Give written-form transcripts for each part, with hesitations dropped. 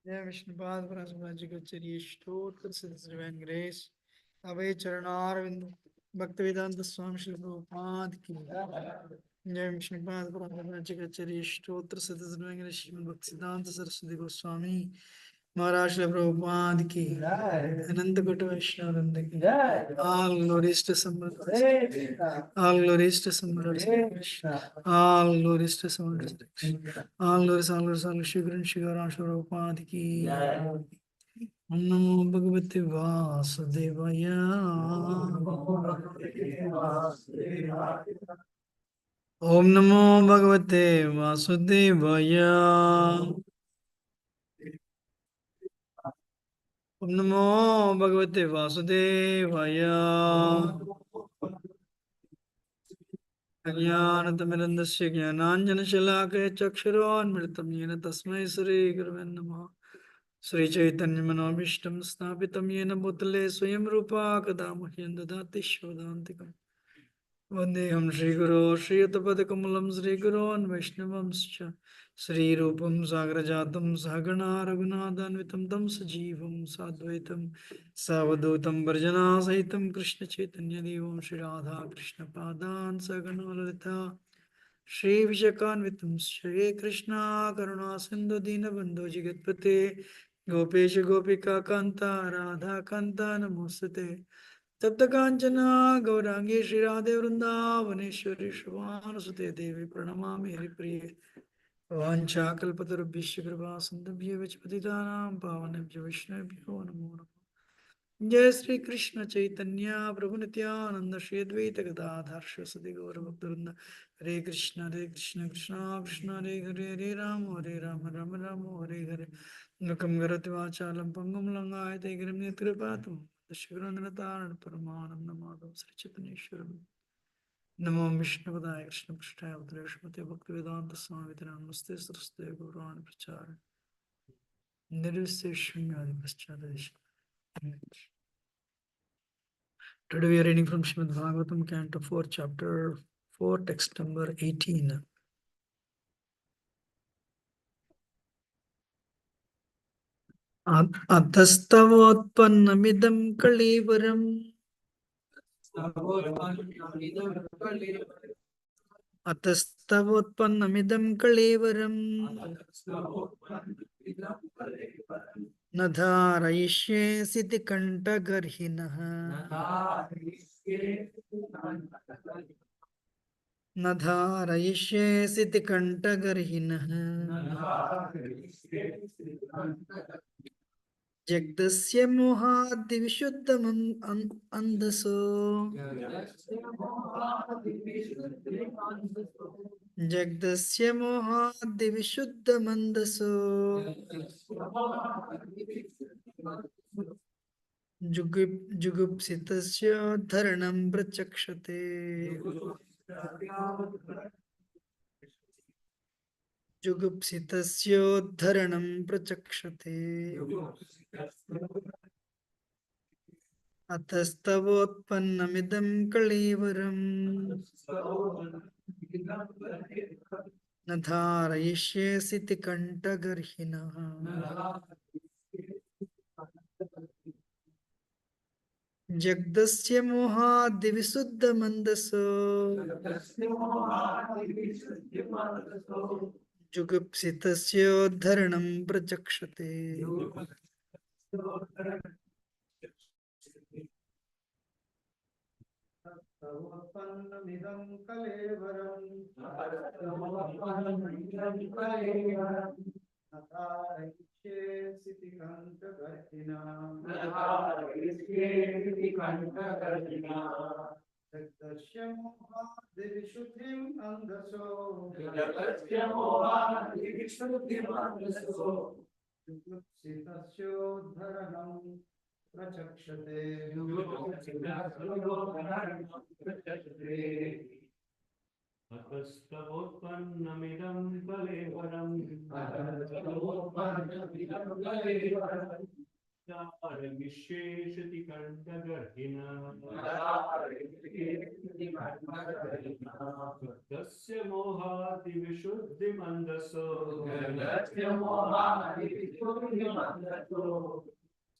जय विष्णुपाद ब्रह्मराज जी का चरिय स्तोत्र डिवाइन ग्रेस अभय चरणारविंद भक्त वेदांत स्वामी श्री प्रभुपाद की जय विष्णुपाद ब्रह्मराज जी का चरिय स्तोत्र डिवाइन ग्रेस श्रीमद् भक्त सिद्धांत सरस्वती गोस्वामी महाराज श्री प्रभुपाद की अनंत कोटि वैष्णव वृंद की all glories to Samad, all glories to Samad, all glories to Samad, all glories, all glories, all glories, Shri Guru Shri Gaura Shri Prabhupada की Om Namo Bhagavate Vasudevaya Om Namo Bhagavate Vasudevaya Om Namo Bhagavate Vasudevaya अज्ञानतिमिरन्दस्य ज्ञानाञ्जनशलाकया चक्षुरोन्मिलितं येन तस्मै श्रीगुरवे नमः श्रीचैतन्यमनोभीष्टं स्थापितं येन भूतले स्वयं रूपा कदा मह्यं ददाति स्वदान्तिकम् वन्देऽहं श्रीगुरो श्रीयुतपदकमलं श्रीगुरोन् वैष्णवंश्च श्रीरूपं सागरजातं सहगणा रघुनाथान्वितं तं सजीवं साद्वैतं सावधूतं वर्जनासहितं कृष्णचैतन्यदेवं श्रीराधाकृष्णपादान् सगणो ललिता श्रीविशकान्वितं श्रीकृष्णा करुणासिन्धु दीनबन्धो जगत्पते गोपेश गोपिकान्ता राधाकान्ता नमोऽस्तुते तप्त कांचना गौरांगी श्री राधे वृंदावनेश्वरी शुभानुसुते देवी प्रणमामि हरिप्रिये वाञ्छाकल्पतरुभ्यश्च कृपा सिन्धुभ्यो विचपतितानां पावनेभ्यो वैष्णवेभ्यो नमो नमः जय श्री कृष्ण चैतन्य प्रभु नित्यानंद श्री अद्वैत गदाधर सरस्वती गौरभक्तवृंद हरे कृष्ण कृष्ण कृष्ण हरे हरे राम राम राम हरे हरे नकं करोति वाचालं पंगुं लंघायते गिरिं यत्कृपातुं दशग्रन्थतारण परमानंद माधव श्री चैतन्येश्वरम् नमो विष्णुपदाय कृष्णपृष्ठाय भद्रेष्मते भक्तिवेदांत स्वामी नमस्ते सरस्वती गौराण प्रचार निर्विशेषण्य पश्चात Today we are reading from Srimad Bhagavatam, Canto 4, Chapter 4, text number 18. Athastavotpannamidam kalivaram Athastavotpannamidam kalivaram Nadharayishe siti kantagarhinaha Nadharayishe siti kantagarhinaha Jagdasya mohadi vishuddhamam andaso Jagdasya mohadi vishuddhamandaso जुगुप्सितस्य धरणं प्रचक्षते जुगुप्सितस्योद्धरणं प्रचक्षते अतस्तवोत्पन्नमिदं कळेवरम् न धारयिष्यसि कंठगर्हिणः जगदस्य मोहाद्विशुद्धमन्दसो जुगुप्सितस्योद्धरणं प्रचक्षते तवोत्पन्नमिदं कलेवरम् न धारयिष्यसि कंठगर्हिणः जगदस्य मोहाद्विशुद्धिम् अन्धसो जुगुप्सितस्योद्धरणं प्रचक्षते अतस्तवोत्पन्नमिदं कलेवरम् धारयिष्येषति कण्ठगर्हिणः तस्य मोहादिविशुद्धिमन्दसो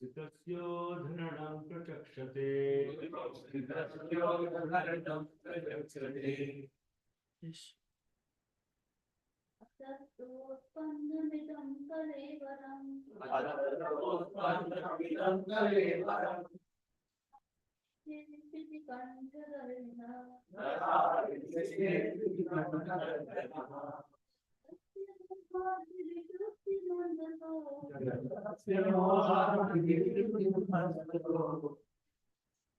चितस्योद्धरणं प्रचक्षते तत्तोत्पन्नमिदं कलेवरम् चिन्तिति कण्ठगर्हिणः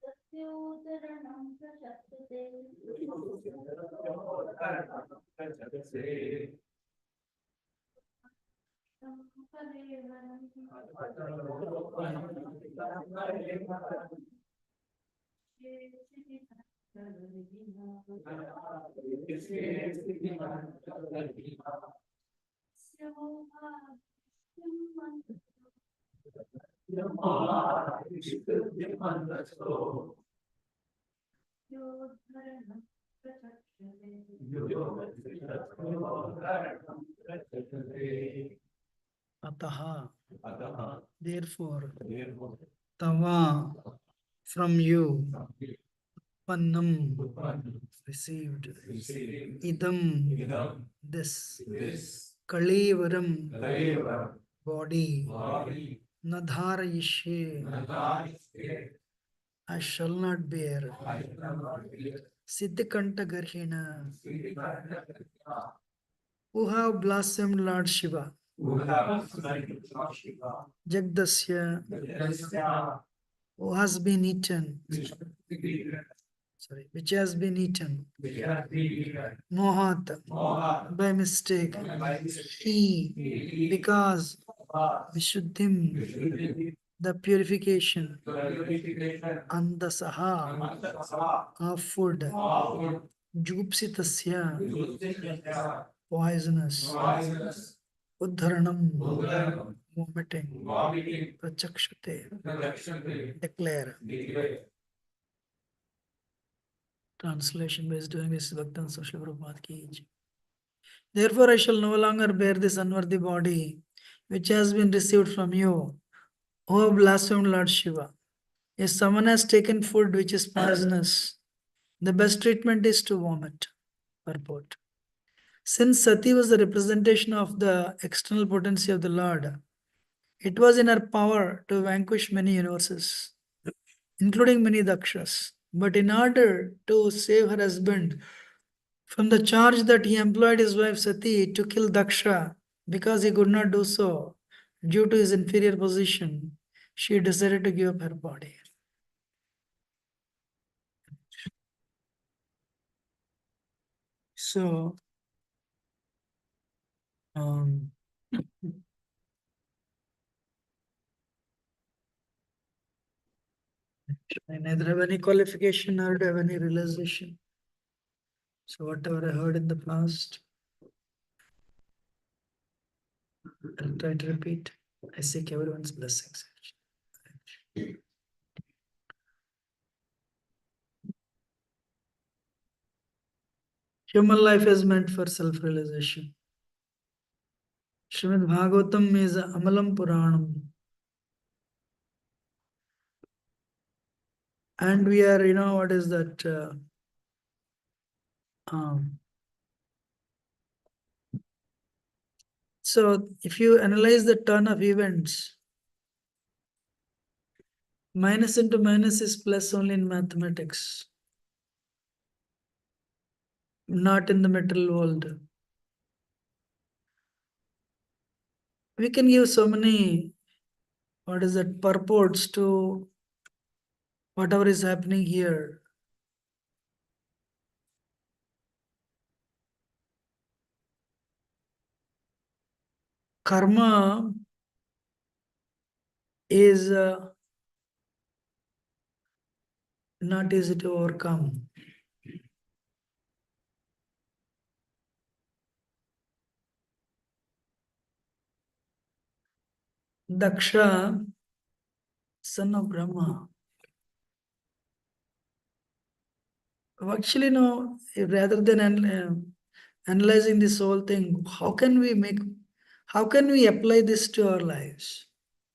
तस्योद्धरणं प्रचक्षते अतः therefore tava from you pannam received idam this kalevaram body nadharayishe I shall not bear siddhikanta garhina who have blasphemed Lord Shiva Jagdasya who has been eaten which has been eaten mohat by mistake he because vishuddhim the purification andasaha of food jugupsitasya poisonous uddharanam vomiting prachakshate declare translation based doing this Bhaktan Social Prabhupada ki jai. Therefore, I shall no longer bear this unworthy body which has been received from you, who have blasphemed Lord Shiva. If someone has taken food which is poisonous, the best treatment is to vomit. Purport. Since Sati was the representation of the external potency of the Lord, it was in her power to vanquish many universes, including many Dakshas. But in order to save her husband from the charge that he employed his wife Sati to kill Daksha because he could not do so due to his inferior position, she decided to give up her body. So, I neither have any qualification nor do have any realization. So whatever I heard in the past, I'll try to repeat. I seek everyone's blessings. Human life is meant for self-realization. Srimad Bhagavatam is Amalam Puranam. And we are, what is that? So if you analyze the turn of events, minus into minus is plus only in mathematics, not in the material world. We can give so many, what is that, purports to whatever is happening here. Karma is not easy to overcome. Daksha, son of Brahma. Actually, no, rather than analyzing this whole thing, how can we apply this to our lives?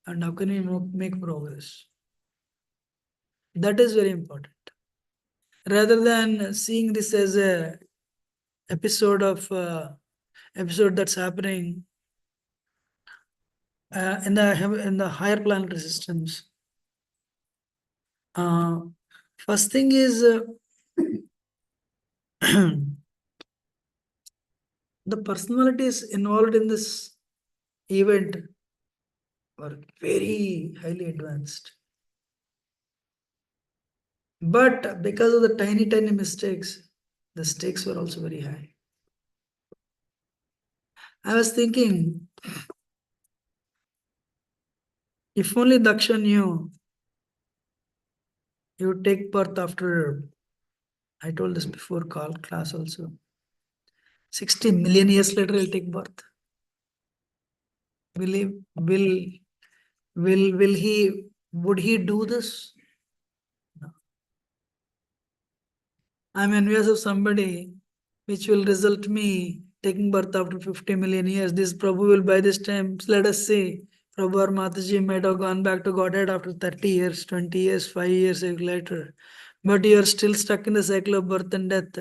And how can we make progress? That is very important. Rather than seeing this as a episode that's happening in the higher planetary systems. First thing is the personalities involved in this event were very highly advanced. But because of the tiny mistakes, the stakes were also very high. I was thinking, if only Daksha knew he would take birth after, I told this before class also, 60 million years later he'll take birth. Would he do this? No. I'm envious of somebody which will result me taking birth after 50 million years. This Prabhu will by this time, let us see, Prabhu or Mataji might have gone back to Godhead after 30 years, 20 years, 5 years later. But you are still stuck in the cycle of birth and death.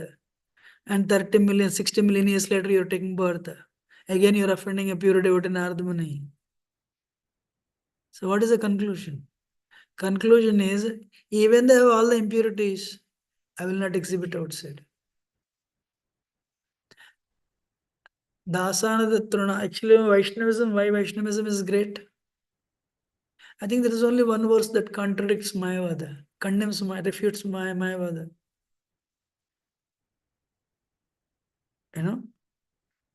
And 30 million, 60 million years later, you are taking birth. Again, you are offending a pure devotee Narada Muni. So what is the conclusion? Conclusion is, even though I have all the impurities, I will not exhibit outside. Dasana Truna. Actually, why Vaishnavism is great? I think there is only one verse that contradicts Mayavada, refutes Mayavada.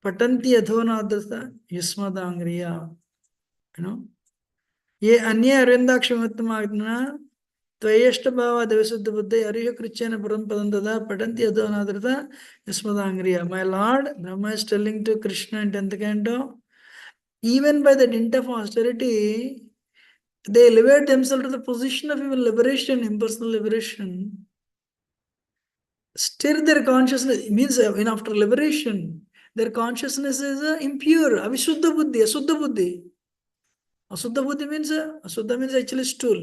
Patanti adhonadasa yusmadangriya. Ye anya arvindakshamattamagna Tvayeshta bhava devasuddha buddha ariha krichena parampadandada patanti adonadrita yasmadangriya. My Lord, Brahma is telling to Krishna in 10th canto, even by the dint of austerity, they elevate themselves to the position of even liberation, impersonal liberation. Still their consciousness, means after liberation, their consciousness is impure, avisuddha buddhi, asuddha buddhi. Asuddha buddhi means, asuddha means actually stool.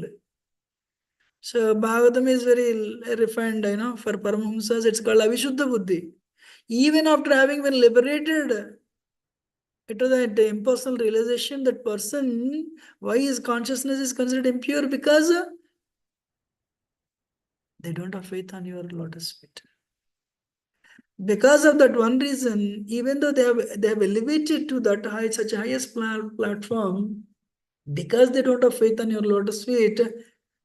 So Bhagavatam is very refined, for Paramahamsas, it's called Avishuddha Buddhi. Even after having been liberated, it was the impersonal realization that person, why his consciousness is considered impure? Because they don't have faith on your lotus feet. Because of that one reason, even though they have elevated to that high, such a highest platform, because they don't have faith on your lotus feet,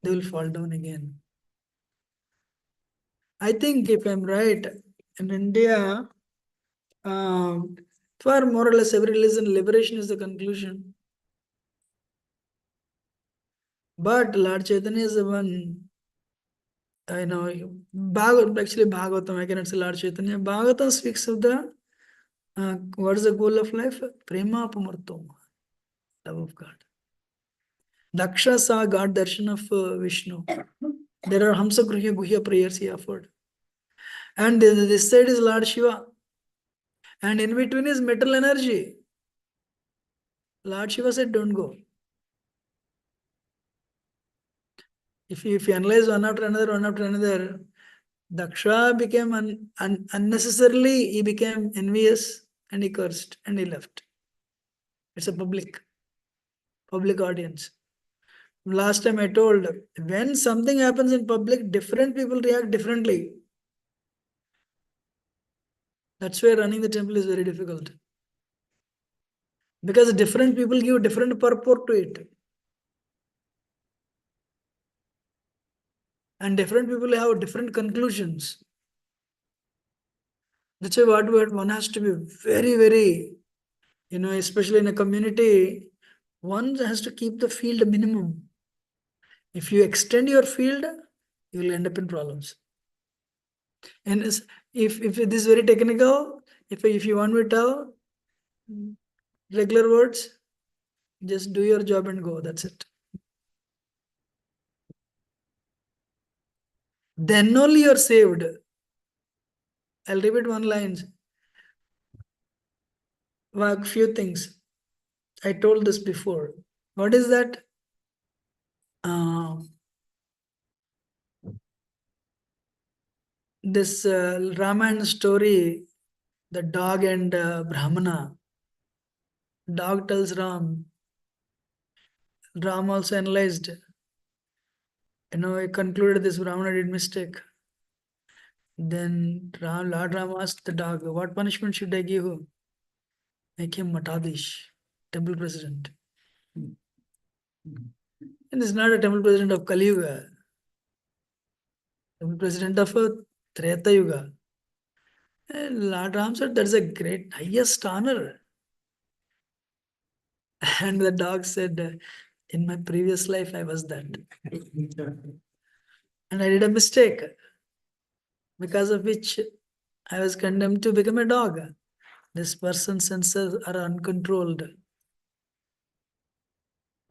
they will fall down again. I think if I'm right, in India, for more or less every religion, liberation is the conclusion. But Lord Chaitanya is the one I know actually Bhagavatam, I cannot say Lord Chaitanya. Bhagavatam speaks of the what is the goal of life? Prema Pamartoma, love of God. Daksha saw God darshan of Vishnu. There are Hamsa Gruhya Guhya prayers he offered. And this side is Lord Shiva. And in between is metal energy. Lord Shiva said, don't go. If you analyze one after another, Daksha became unnecessarily, he became envious and he cursed and he left. It's a public audience. Last time I told, when something happens in public, different people react differently. That's why running the temple is very difficult. Because different people give different purport to it. And different people have different conclusions. That's why what one has to be very, very, especially in a community, one has to keep the field minimum. If you extend your field, you will end up in problems. And if this is very technical, if you want me to tell regular words, just do your job and go. That's it. Then only you're saved. I'll repeat one line. A few things. I told this before. What is that? This Ramayana story, the dog and Brahmana. Dog tells Ram. Ram also analyzed. He concluded this Brahmana did mistake. Then Lord Ram asked the dog, what punishment should I give you? Make him Matadish, temple president. And it's not a temple president of Kali Yuga. Temple president of Treta Yuga. And Lord Ram said, that's a great, highest honor. And the dog said, in my previous life, I was that. And I did a mistake, because of which I was condemned to become a dog. This person's senses are uncontrolled.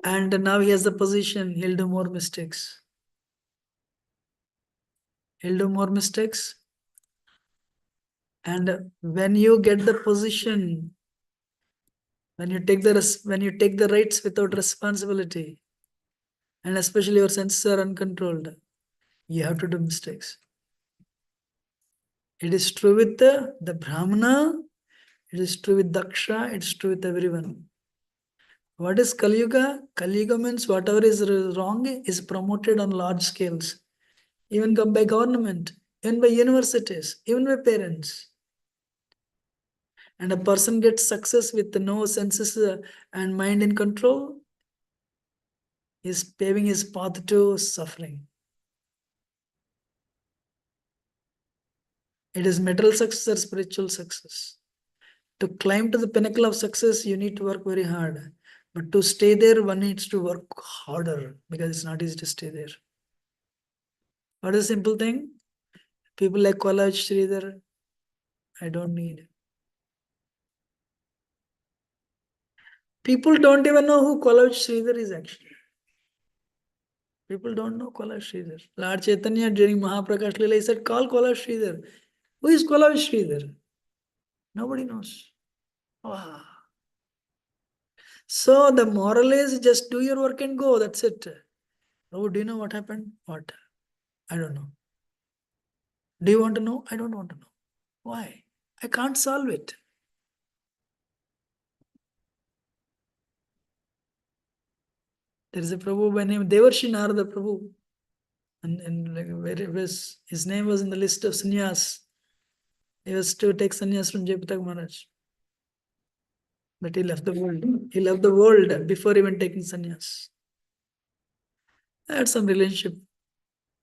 And now he has the position, he'll do more mistakes. He'll do more mistakes. And when you get the position, when you take the rights without responsibility, and especially your senses are uncontrolled, you have to do mistakes. It is true with the Brahmana, it is true with Daksha, it's true with everyone. What is Kali Yuga? Kali Yuga means whatever is wrong is promoted on large scales, even by government, even by universities, even by parents. And a person gets success with no senses and mind in control, is paving his path to suffering. It is material success or spiritual success. To climb to the pinnacle of success, you need to work very hard. But to stay there, one needs to work harder, because it's not easy to stay there. What is a simple thing? People like Kolaj Sridhar, I don't need. People don't even know who Kolaj Sridhar is actually. People don't know Kolaj Sridhar. Lord Chaitanya during Mahaprakash Leela, he said, call Kolaj Sridhar. Who is Kolaj Sridhar? Nobody knows. Wow. So the moral is just do your work and go. That's it. Oh, do you know what happened? What? I don't know. Do you want to know? I don't want to know. Why? I can't solve it. There is a Prabhu by name Devarshi Narada Prabhu. And like where it was, his name was in the list of sannyas. He was to take sannyas from Jayapatak Maharaj. But he left the world. He left the world before even taking sannyas. I had some relationship.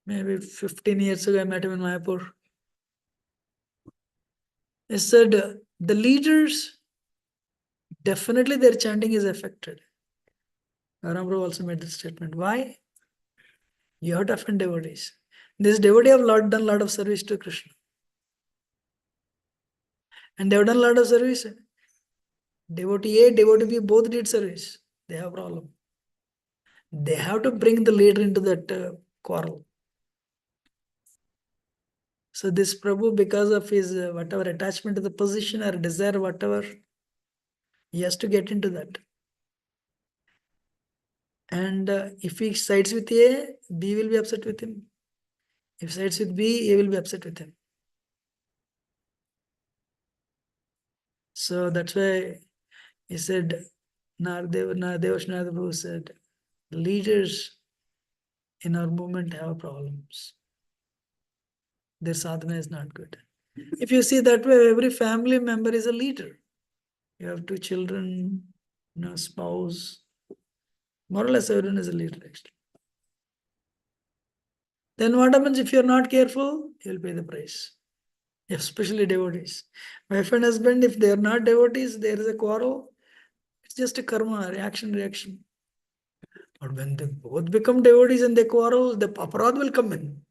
Maybe 15 years ago, I met him in Mayapur. He said, the leaders, definitely their chanting is affected. Garam Prabhu also made that statement. Why? You have to offend devotees. This devotee have done a lot of service to Krishna. And they have done a lot of service. Devotee A, devotee B both did service. They have problem. They have to bring the leader into that quarrel. So this Prabhu, because of his whatever attachment to the position or desire, whatever, he has to get into that. And if he sides with A, B will be upset with him. If sides with B, A will be upset with him. So that's why he said, Nardev Prabhu said, leaders in our movement have problems. Their sadhana is not good. If you see that way, every family member is a leader. You have two children, spouse. More or less everyone is a leader actually. Then what happens if you're not careful? You'll pay the price. Especially devotees. Wife and husband, if they are not devotees, there is a quarrel. It's just a karma, reaction. But when they both become devotees and they quarrel, the aparad will come in,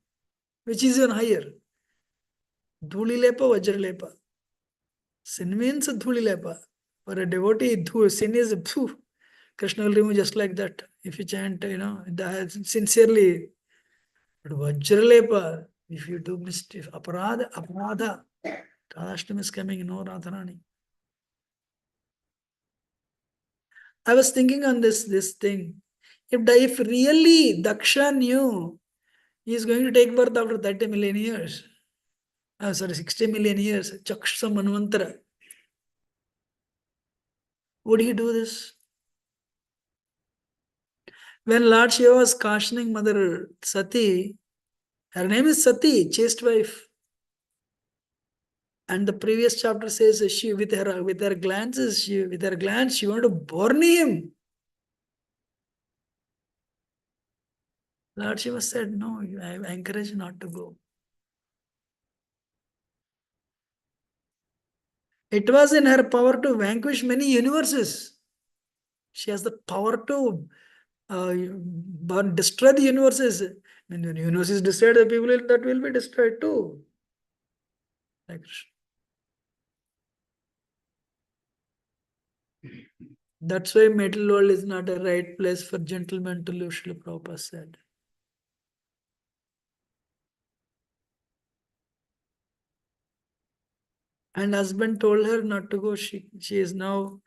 which is even higher. Dhuli lepa, vajra lepa. Sin means dhuli lepa. For a devotee, sin is phew. Krishna will remove just like that. If you chant, sincerely. But vajra lepa, if you do mischief, aparadha. Radhashtami is coming, no Radharani. I was thinking on this thing. If really Daksha knew he is going to take birth after 30 million years, 60 million years, Chaksha Manvantara, would he do this? When Lord Shiva was cautioning Mother Sati, her name is Sati, chaste wife. And the previous chapter says she with her glances, she wanted to burn him. Lord Shiva said, no, I encourage you not to go. It was in her power to vanquish many universes. She has the power to destroy the universes. When the universe is destroyed, the people that will be destroyed too. Like, that's why metal world is not a right place for gentlemen to live, Srila Prabhupada said. And husband told her not to go. She is now,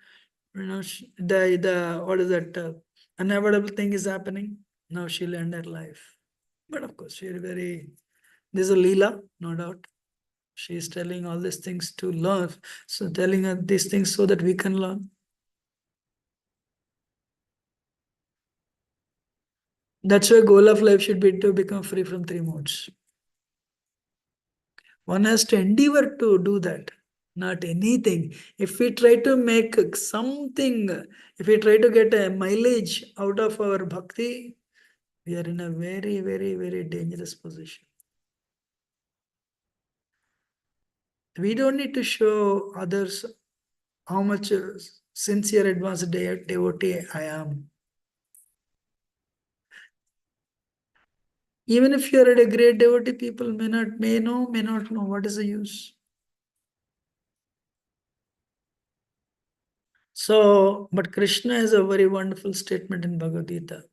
the what is that? Unavoidable thing is happening. Now she'll end her life. But of course, this is a Leela, no doubt. She is telling all these things to learn. So telling us these things so that we can learn. That's why goal of life should be to become free from three modes. One has to endeavor to do that, not anything. If we try to make something, if we try to get a mileage out of our bhakti, we are in a very, very, very dangerous position. We don't need to show others how much sincere advanced devotee I am. Even if you are a great devotee, people may not know. What is the use? So, but Krishna has a very wonderful statement in Bhagavad Gita.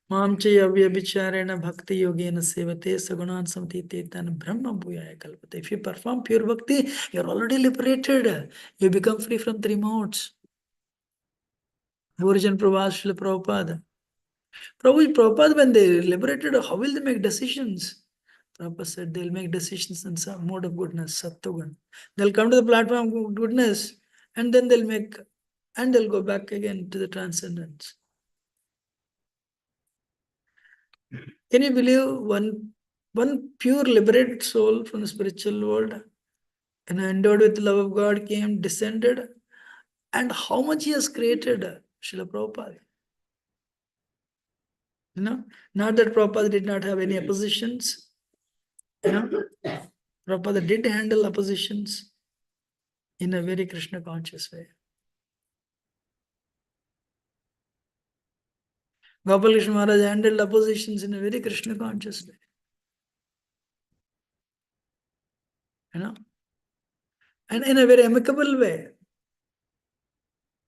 Mam chaya vicharena bhakti yogena sevate sagunan samtitetan brahma bhuyaya kalpate. If you perform pure bhakti, you're already liberated. You become free from three modes. Origin Prabhupada, Srila Prabhupada. Prabhupada, when they liberated, how will they make decisions? Prabhupada said they'll make decisions in some mode of goodness, Sattvagun. They'll come to the platform of goodness and then they'll go back again to the transcendence. Can you believe one pure liberated soul from the spiritual world and endowed with the love of God came, descended, and how much he has created, Srila Prabhupada. Not that Prabhupada did not have any oppositions. Prabhupada did handle oppositions in a very Krishna conscious way. Gopal Krishna Maharaj handled oppositions in a very Krishna conscious way. and in a very amicable way.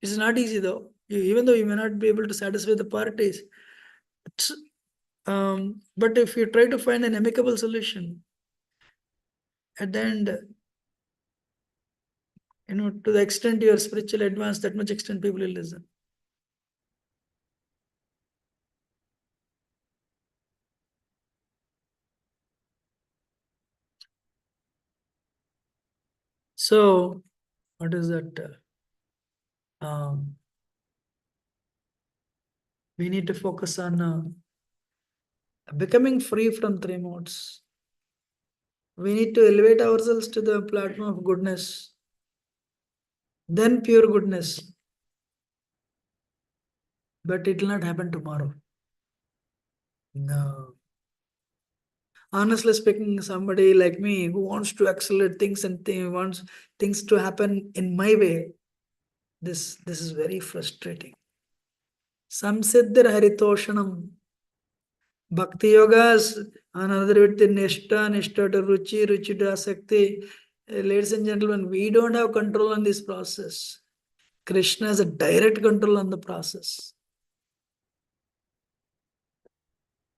It's not easy though. Even though you may not be able to satisfy the parties, but if you try to find an amicable solution, at the end, to the extent you are spiritually advanced, that much extent people will listen. So, what is that? We need to focus on becoming free from three modes. We need to elevate ourselves to the platform of goodness, then pure goodness. But it will not happen tomorrow. No. Honestly speaking, somebody like me who wants to accelerate things and wants things to happen in my way, this is very frustrating. Samsiddhir haritoshanam. Bhakti yogas, another with the nishta to ruchi, ruchi to asakti. Ladies and gentlemen, we don't have control on this process. Krishna has a direct control on the process.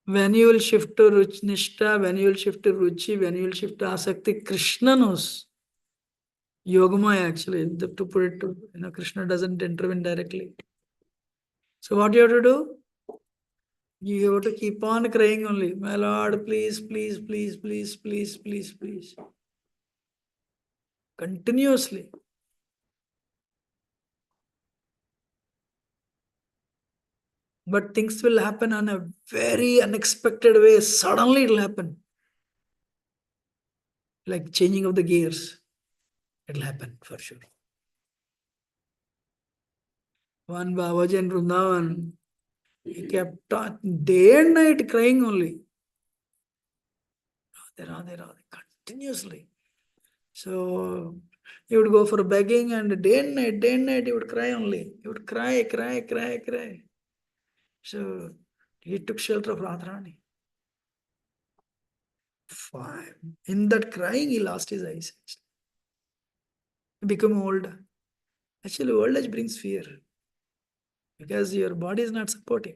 When you will shift to nishta, when you will shift to ruchi, when you will shift to asakti, Krishna knows. Yogamaya actually, to put it to, Krishna doesn't intervene directly. So what you have to do? You have to keep on crying only. My Lord, please, please, please, please, please, please, please. Continuously. But things will happen on a very unexpected way. Suddenly it will happen. Like changing of the gears. It will happen for sure. One Babaji in Vrindavan, he kept day and night crying only. Radhe, continuously. So he would go for begging and day and night he would cry only. He would cry. So he took shelter of Radharani. Fine. In that crying, he lost his eyes. He became old. Actually, old age brings fear because your body is not supporting.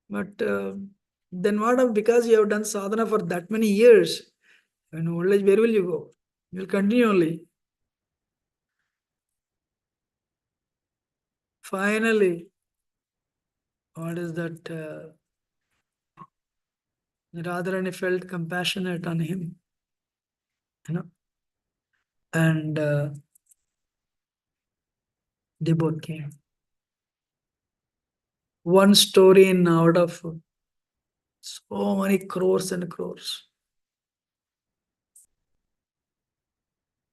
But then what? Because you have done sadhana for that many years, when old age, where will you go? You will continue only. Finally, what is that? Radharani felt compassionate on him, and they both came. One story in out of so many crores and crores.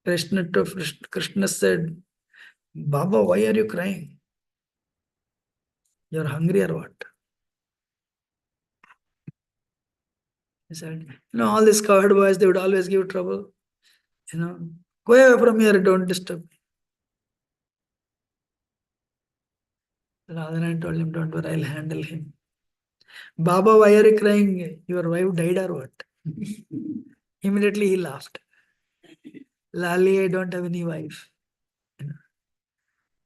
Krishna said, Baba, why are you crying? You're hungry or what? He said, all these cowherd boys, they would always give trouble. Go away from here, don't disturb me. Radharani told him, don't worry, I'll handle him. Baba, why are you crying? Your wife died or what? Immediately he laughed. Lali, I don't have any wife.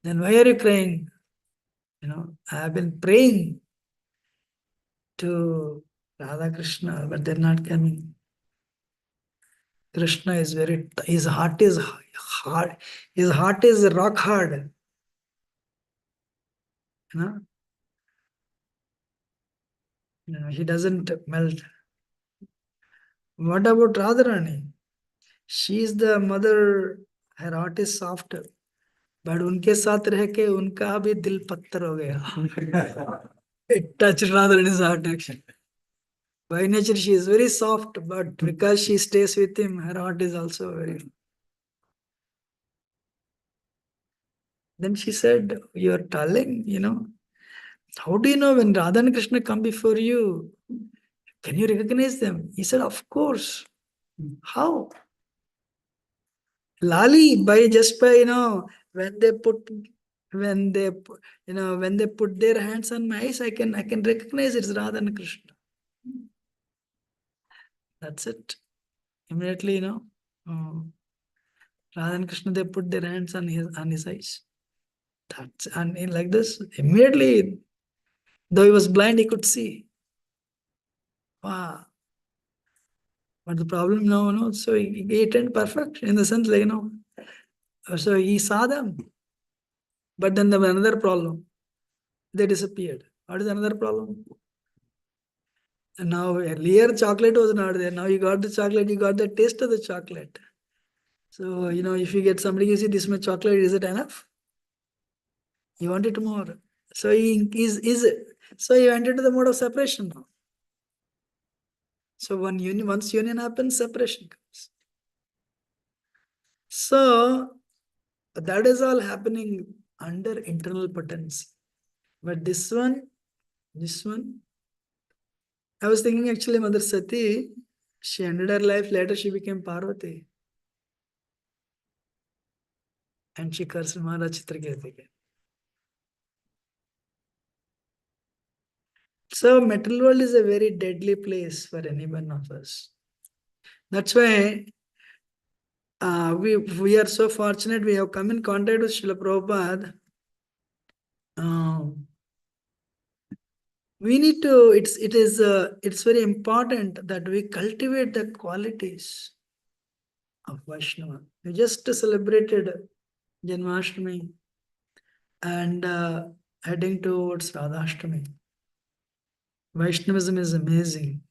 Then why are you crying? I have been praying to Radha Krishna, but they're not coming. Krishna is his heart is hard. His heart is rock hard. He doesn't melt. What about Radharani? She is the mother, her heart is softer. But उनके साथ रह के उनका भी दिल पत्थर हो गया. It touched Radharani's heart actually. By nature she is very soft, but because she stays with him, her heart is also very. Then she said, you are telling, how do you know when Radha and Krishna come before you? Can you recognize them? He said, of course. How? Lali, just by, when they put their hands on my eyes, I can recognize it's Radha and Krishna. That's it. Immediately, Radha and Krishna, they put their hands on his eyes. Like this, immediately, though he was blind, he could see. Wow. But the problem now, so he turned perfect in the sense, like, so he saw them. But then there was another problem. They disappeared. What is another problem? And now earlier chocolate was not there. Now you got the chocolate, you got the taste of the chocolate. So, if you get somebody, you see this much chocolate, is it enough? You want it more. So so he went into the mode of separation now. So once union happens, separation comes. So that is all happening under internal potency. But this one, I was thinking actually Mother Sati, she ended her life, later she became Parvati. And she cursed Maharaj Chitraketu again. So material world is a very deadly place for any one of us. That's why we are so fortunate we have come in contact with Srila Prabhupada. We need to, it's very important that we cultivate the qualities of Vaishnava. We just celebrated Janmashtami and heading towards Radhashtami. Vaishnavism is amazing.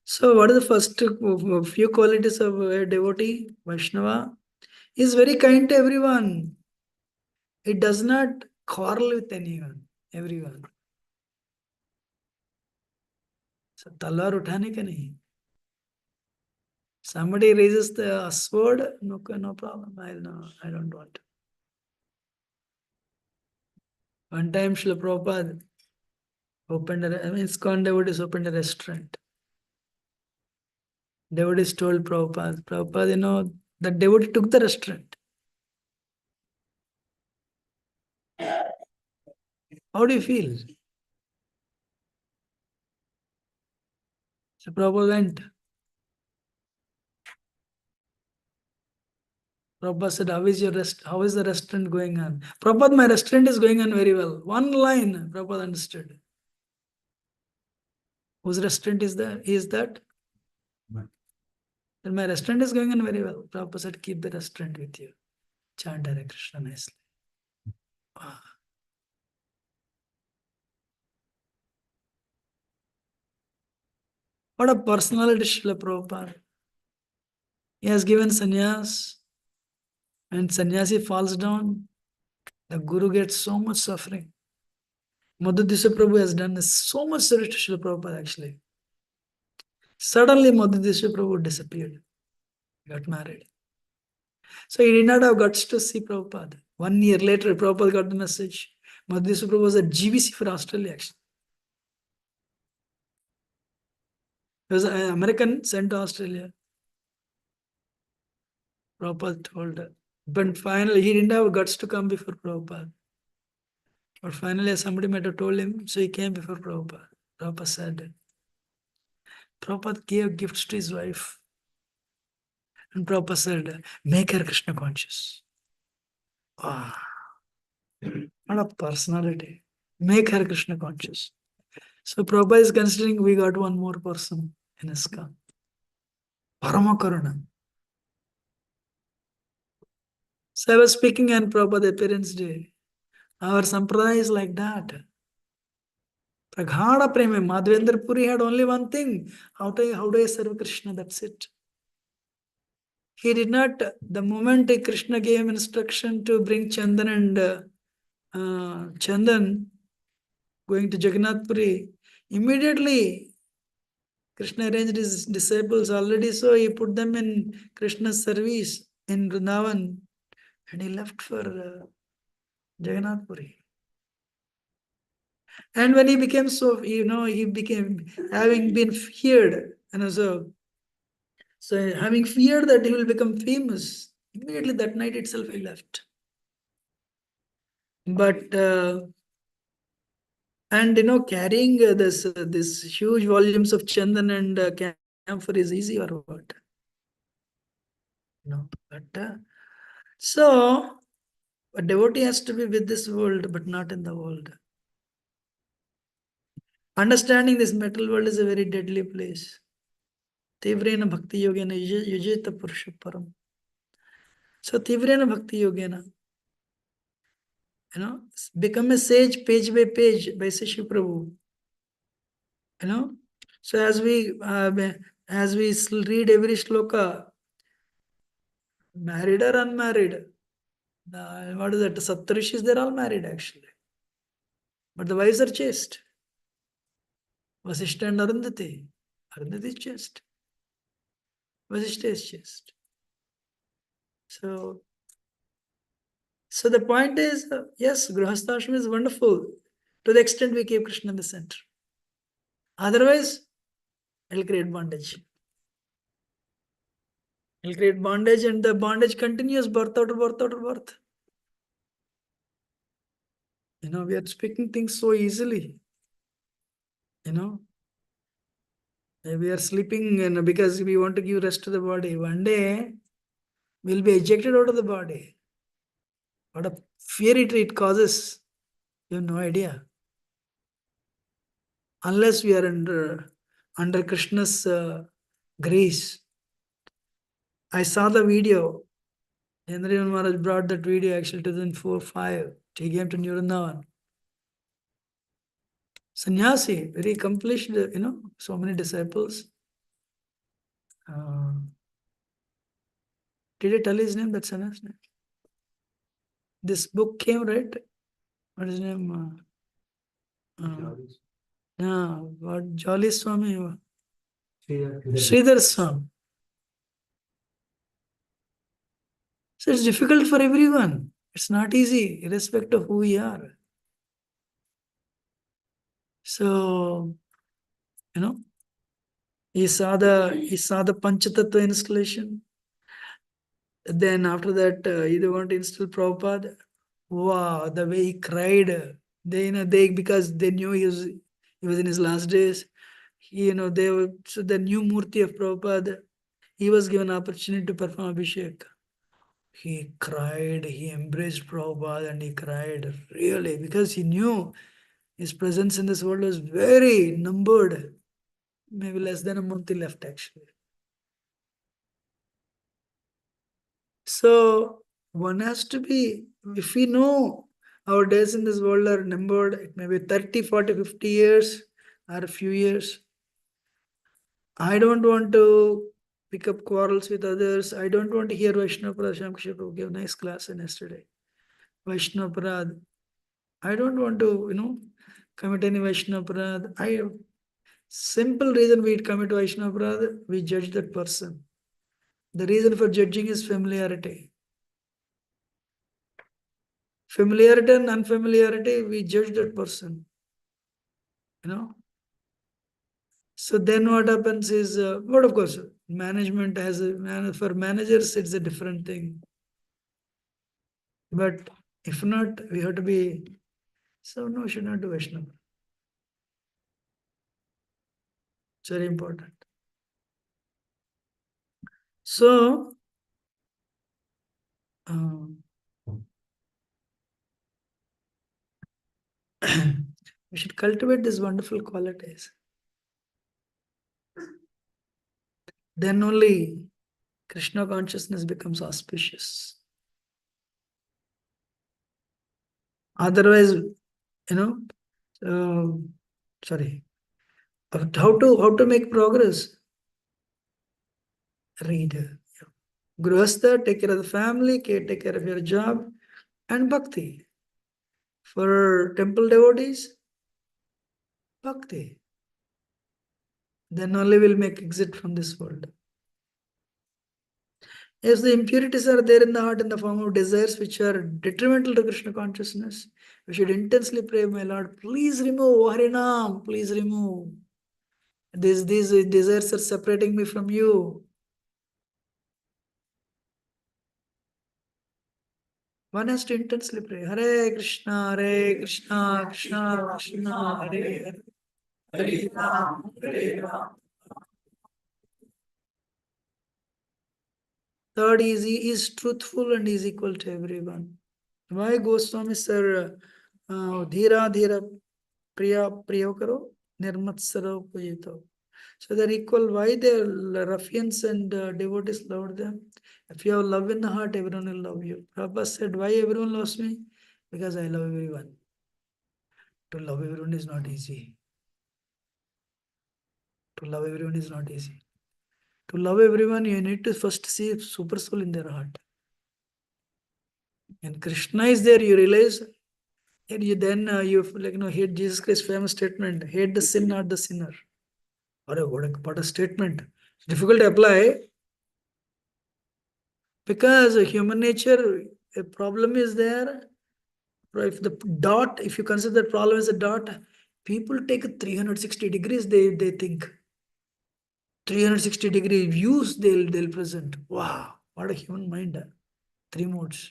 So what are the first few qualities of a devotee, Vaishnava? He is very kind to everyone. It does not quarrel with everyone. So talwar uthane ka nahi. Somebody raises the sword, no problem. I don't want. One time Srila Prabhupada ISKCON devotees opened a restaurant. Devotees told Prabhupada, the devotee took the restaurant. How do you feel? So Prabhupada went. Prabhupada said, how is the restaurant going on? Prabhupada, my restaurant is going on very well. One line, Prabhupada understood. Whose restaurant is that? Then my restaurant is going on very well. Prabhupada said, keep the restaurant with you. Chant Hare Krishna nicely. Wow. What a personality, Srila Prabhupada. He has given sannyas. When sannyasi falls down, the guru gets so much suffering. Madhudisha Prabhu has done so much service to Srila Prabhupada actually. Suddenly Madhudisha Prabhu disappeared. Got married. So he did not have guts to see Prabhupada. 1 year later, Prabhupada got the message. Madhudisha Prabhu was a GVC for Australia actually. He was an American sent to Australia. Prabhupada told her. But finally, he didn't have guts to come before Prabhupada. But finally, somebody might have told him, so he came before Prabhupada. Prabhupada said, Prabhupada gave gifts to his wife. And Prabhupada said, make her Krishna conscious. Wow. What a personality. Make her Krishna conscious. So Prabhupada is considering we got one more person in ISKCON. Parama Karuna. So I was speaking on Prabhupada Appearance Day. Our sampradaya is like that. Praghada Prema. Madhvendra Puri had only one thing. How do I serve Krishna? That's it. He did not, the moment Krishna gave him instruction to bring Chandan and Chandan going to Jagannath Puri, immediately Krishna arranged his disciples already, so he put them in Krishna's service in Vrindavan and he left for Jagannath Puri. And when he became he became, having been feared, so having feared that he will become famous, immediately that night itself he left. But And carrying this huge volumes of chandan and camphor is easy or what? No. But so a devotee has to be with this world, but not in the world. Understanding this metal world is a very deadly place. Tivrena bhakti yogena yujeta purusha param. So tivrena bhakti yogena, become a sage page by Shiv Prabhu. So as we read every shloka, married or unmarried, what is that? Saptarishis, they're all married actually, but the wives are chaste. Vasishta and Arundhati. Arundhati is chaste. Vasishta is chaste. So the point is, yes, Grihasthashram is wonderful to the extent we keep Krishna in the center. Otherwise, it'll create bondage. It'll create bondage, and the bondage continues birth after birth after birth. We are speaking things so easily. We are sleeping and because we want to give rest to the body. One day, we'll be ejected out of the body. What a fear it causes. You have no idea. Unless we are under Krishna's grace. I saw the video. Indriyan Maharaj brought that video actually 2004-5. He came to Vrindavan. Sannyasi, very accomplished, so many disciples. Did I tell his name? That's sannyasi name. This book came, right? What is his name? What Jolly Swami? Sridhar Swami. So it's difficult for everyone. It's not easy, irrespective of who we are. So, he saw the Panchatattva installation. Then after that, he want to install Prabhupada. Wow, the way he cried. Because they knew he was in his last days. So the new Murti of Prabhupada, he was given opportunity to perform Abhishek. He cried, he embraced Prabhupada and he cried, really, because he knew his presence in this world was very numbered. Maybe less than a month left actually. So one has to be, if we know our days in this world are numbered, it may be 30, 40, 50 years or a few years. I don't want to pick up quarrels with others. I don't want to hear Vaishnava Parad. Shyam Prabhu gave a nice class yesterday. Vaishnava Parad. I don't want to, commit any Vaishnava Parad. Simple reason we commit Vaishnava Parad, we judge that person. The reason for judging is familiarity. Familiarity and unfamiliarity, we judge that person. So then what happens is, but of course, management has for managers, it's a different thing. But if not, we have to be, so no, should not do Vaishnava. It's very important. So, we should cultivate these wonderful qualities. Then only Krishna consciousness becomes auspicious. Otherwise, sorry. How to make progress? Read. Grihastha, take care of the family, take care of your job, and bhakti. For temple devotees, bhakti. Then only we'll make exit from this world. If the impurities are there in the heart in the form of desires which are detrimental to Krishna consciousness, we should intensely pray, my Lord, please remove, Harinam, please remove. These desires are separating me from you. One has to intensely pray. Hare Krishna, Krishna Krishna, Hare Hare. Hare Ram, Hare Ram. Third is truthful and is equal to everyone. Why Goswami sir, Dhira Dhira Priya Priyo Karo, Nirmatsaro Pujito. So they're equal. Why the ruffians and devotees loved them? If you have love in the heart, everyone will love you. Prabhupada said, why everyone loves me? Because I love everyone. To love everyone is not easy. To love everyone is not easy. To love everyone, you need to first see super soul in their heart. And Krishna is there, you realize, and you then hate Jesus Christ's famous statement, hate the sin, not the sinner. What a statement. It's difficult to apply because human nature, a problem is there. If you consider the problem as a dot, people take 360 degrees, they think. 360-degree views they'll present. Wow, what a human mind. 3 modes.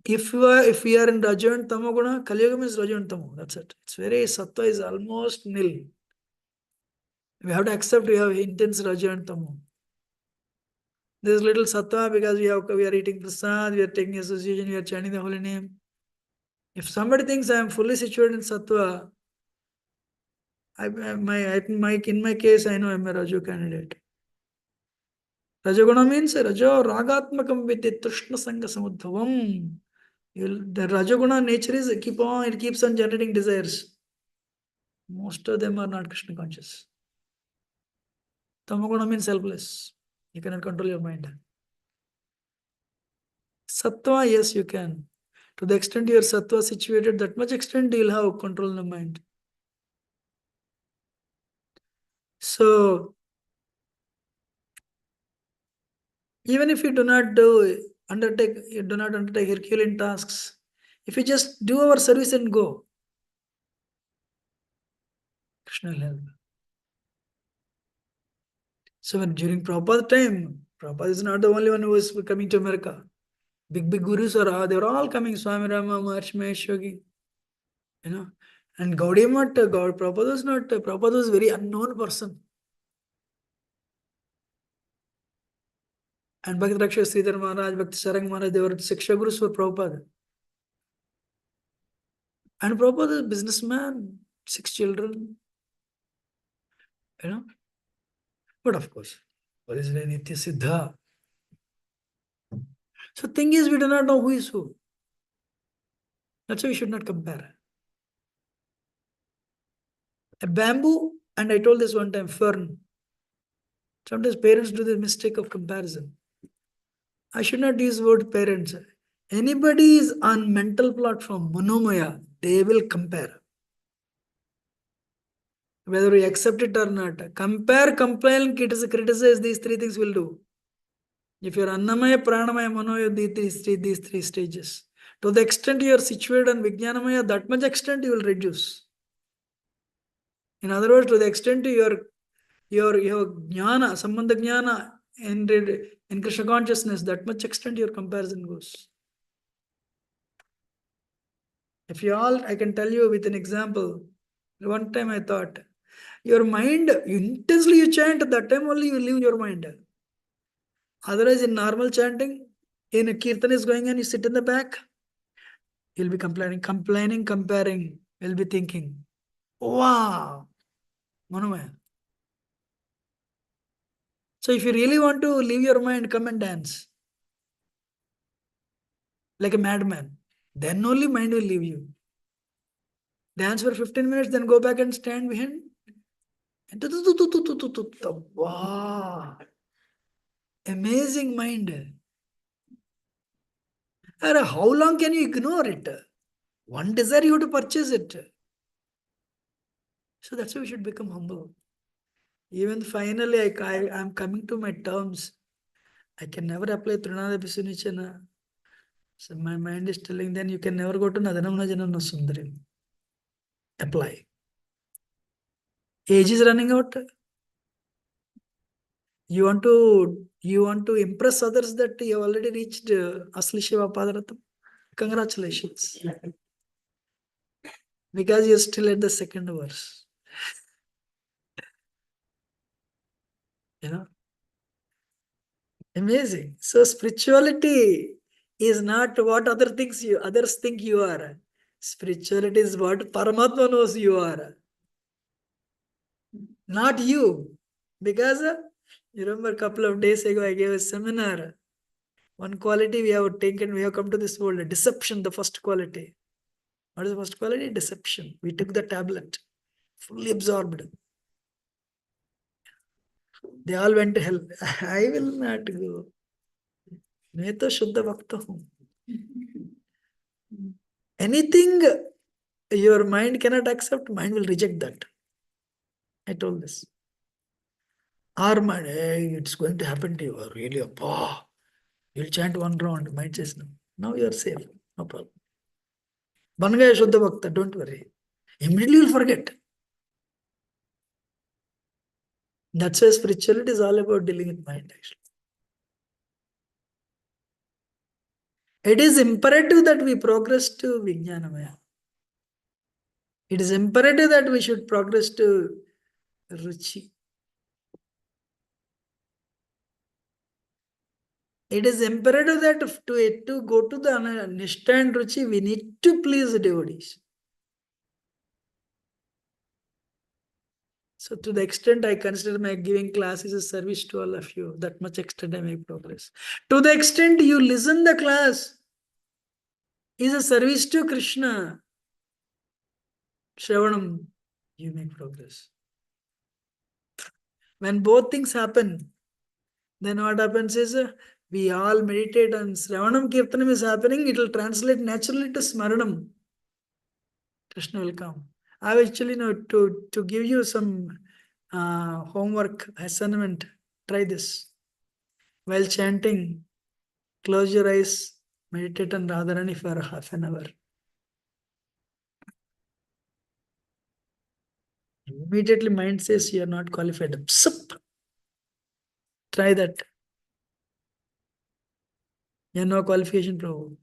If we are in Raja and Tamoguna, Kaliyugam is Raja and Tamo. That's it. It's very Sattva is almost nil. We have to accept we have intense Raja and Tamo. There's little Sattva because we are eating prasad, we are taking association, we are chanting the holy name. If somebody thinks I am fully situated in Sattva, in my case, I know I'm a Raju candidate. Rajaguna means Rajo Ragatmakam Vidya Trishna Sangha Samudbhavam. The Rajaguna nature is it keeps on generating desires. Most of them are not Krishna conscious. Tamaguna means helpless. You cannot control your mind. Sattva, yes, you can. To the extent your sattva situated, that much extent you'll have control in the mind. So, even if you do not undertake Herculean tasks, if you just do our service and go, Krishna will help. So when during Prabhupada time, Prabhupada is not the only one who is coming to America. Big gurus they were all coming. Swami Rama, Maharshi Mahesh Yogi, And Gaudiya Math, Prabhupada was not. Prabhupada was a very unknown person. And Bhakti Rakshak Sridhar Maharaj, Bhakti Sarang Maharaj, they were Shiksha Gurus for Prabhupada. And Prabhupada is a businessman, 6 children. But of course, what is Nitya Siddha? So thing is, we do not know who is who. That's why we should not compare. A bamboo, and I told this one time, fern. Sometimes parents do the mistake of comparison. I should not use the word parents. Anybody is on mental platform, Manomaya, they will compare. Whether we accept it or not. Compare, complain, criticize, these 3 things will do. If you're Annamaya, Pranamaya, Manoya, these three stages. To the extent you are situated on Vijnanamaya, that much extent you will reduce. In other words, to the extent your jnana, sambandha jnana, in Krishna consciousness, that much extent your comparison goes. I can tell you with an example. One time I thought, your mind, intensely you chant, that time only you leave your mind. Otherwise, in normal chanting, in a kirtan is going on, you sit in the back, you'll be comparing, you'll be thinking, wow, Manomaya. So if you really want to leave your mind, come and dance. Like a madman. Then only mind will leave you. Dance for 15 minutes, then go back and stand behind. Wow. Amazing mind. How long can you ignore it? One desire you have to purchase it. So that's why we should become humble. Even finally, I'm coming to my terms. I can never apply Trunada Pisunichana. So my mind is telling then you can never go to Nadanamna Janana Sundari. Apply. Age is running out. You want to impress others that you have already reached Asli Shiva Padaratam. Congratulations. Because you're still at the second verse. You know, amazing. So spirituality is not what others think you are. Spirituality is what Paramatma knows you are. Not you. Because you remember a couple of days ago I gave a seminar. One quality we have come to this world, deception, the first quality. What is the first quality? Deception. We took the tablet, fully absorbed. They all went to hell. I will not go. मैं तो शुद्ध भक्त हूँ. Anything your mind cannot accept, mind will reject that. I told this. Our mind, hey, it's going to happen to you. Or really, you'll chant one round. Mind says no. Now you are safe. No problem. बन गए शुद्ध भक्त. Don't worry. Immediately you'll forget. That's why spirituality is all about dealing with mind, actually. It is imperative that we progress to Vijnanamaya. It is imperative that we should progress to Ruchi. It is imperative that to go to the Nishta and Ruchi, we need to please the devotees. So to the extent I consider my giving class is a service to all of you, that much extent I make progress. To the extent you listen the class is a service to Krishna. Shravanam, you make progress. When both things happen, then what happens is we all meditate and Shravanam Kirtanam is happening, it will translate naturally to Smaranam. Krishna will come. I will actually know to give you some homework assignment. Try this. While chanting, close your eyes, meditate on Radharani for half an hour. Immediately mind says you are not qualified. Psup. Try that. You have no qualification, Prabhu.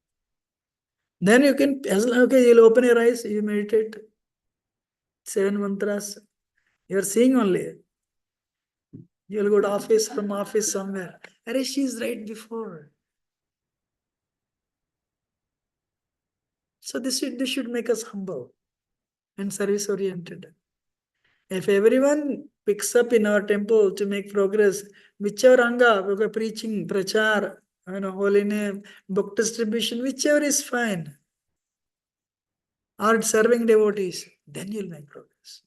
Then you can, okay, you'll open your eyes, you meditate. 7 mantras. You're seeing only. You'll go to office, from office somewhere. Arey, she's right before. So this should make us humble and service oriented. If everyone picks up in our temple to make progress, whichever anga, whether preaching, prachar, holy name, book distribution, whichever is fine, or serving devotees, then you'll make progress.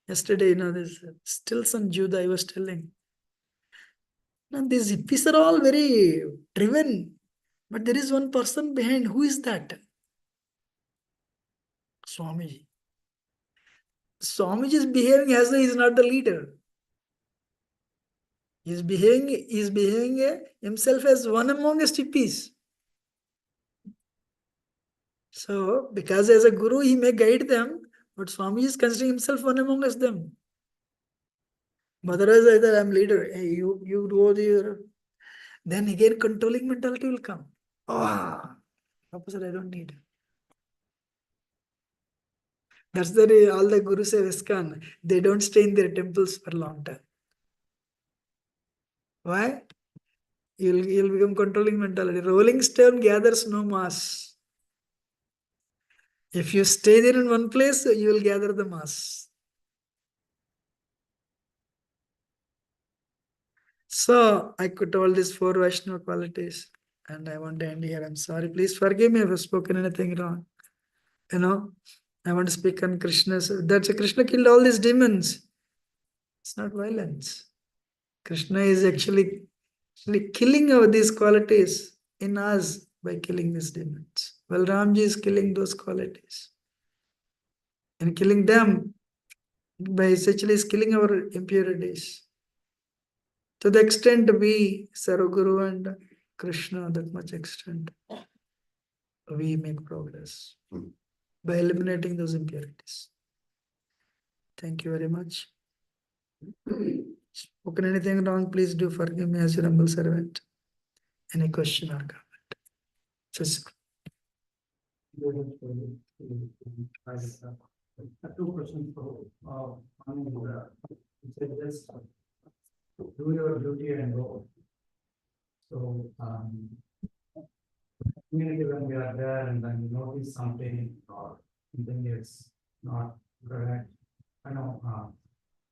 Yesterday, there's still some Judah I was telling. Now, these hippies are all very driven, but there is one person behind. Who is that? Swamiji. Swamiji is behaving as though he is not the leader. He is behaving himself as one amongst hippies. So, because as a guru, he may guide them, but Swami is considering himself one amongst them. Otherwise, either I'm leader, hey, you go there. Then again, controlling mentality will come. Opposite, I don't need. That's the all the gurus of ISKCON, they don't stay in their temples for a long time. Why? You'll become controlling mentality. Rolling stone gathers no mass. If you stay there in one place, you will gather the mass. So I could told these 4 Vaishnava qualities, and I want to end here. I'm sorry. Please forgive me if I've spoken anything wrong. I want to speak on Krishna's. That's Krishna killed all these demons. It's not violence. Krishna is actually killing all these qualities in us by killing these demons. Well, Ramji is killing those qualities. And killing them by essentially is killing our impurities. To the extent we serve Guru and Krishna, that much extent, we make progress by eliminating those impurities. Thank you very much. Spoken anything wrong, please do forgive me as your humble servant. Any question or comment? Just Two questions for you said just do your duty and go. So community when we are there and then we notice something or something is not correct. I know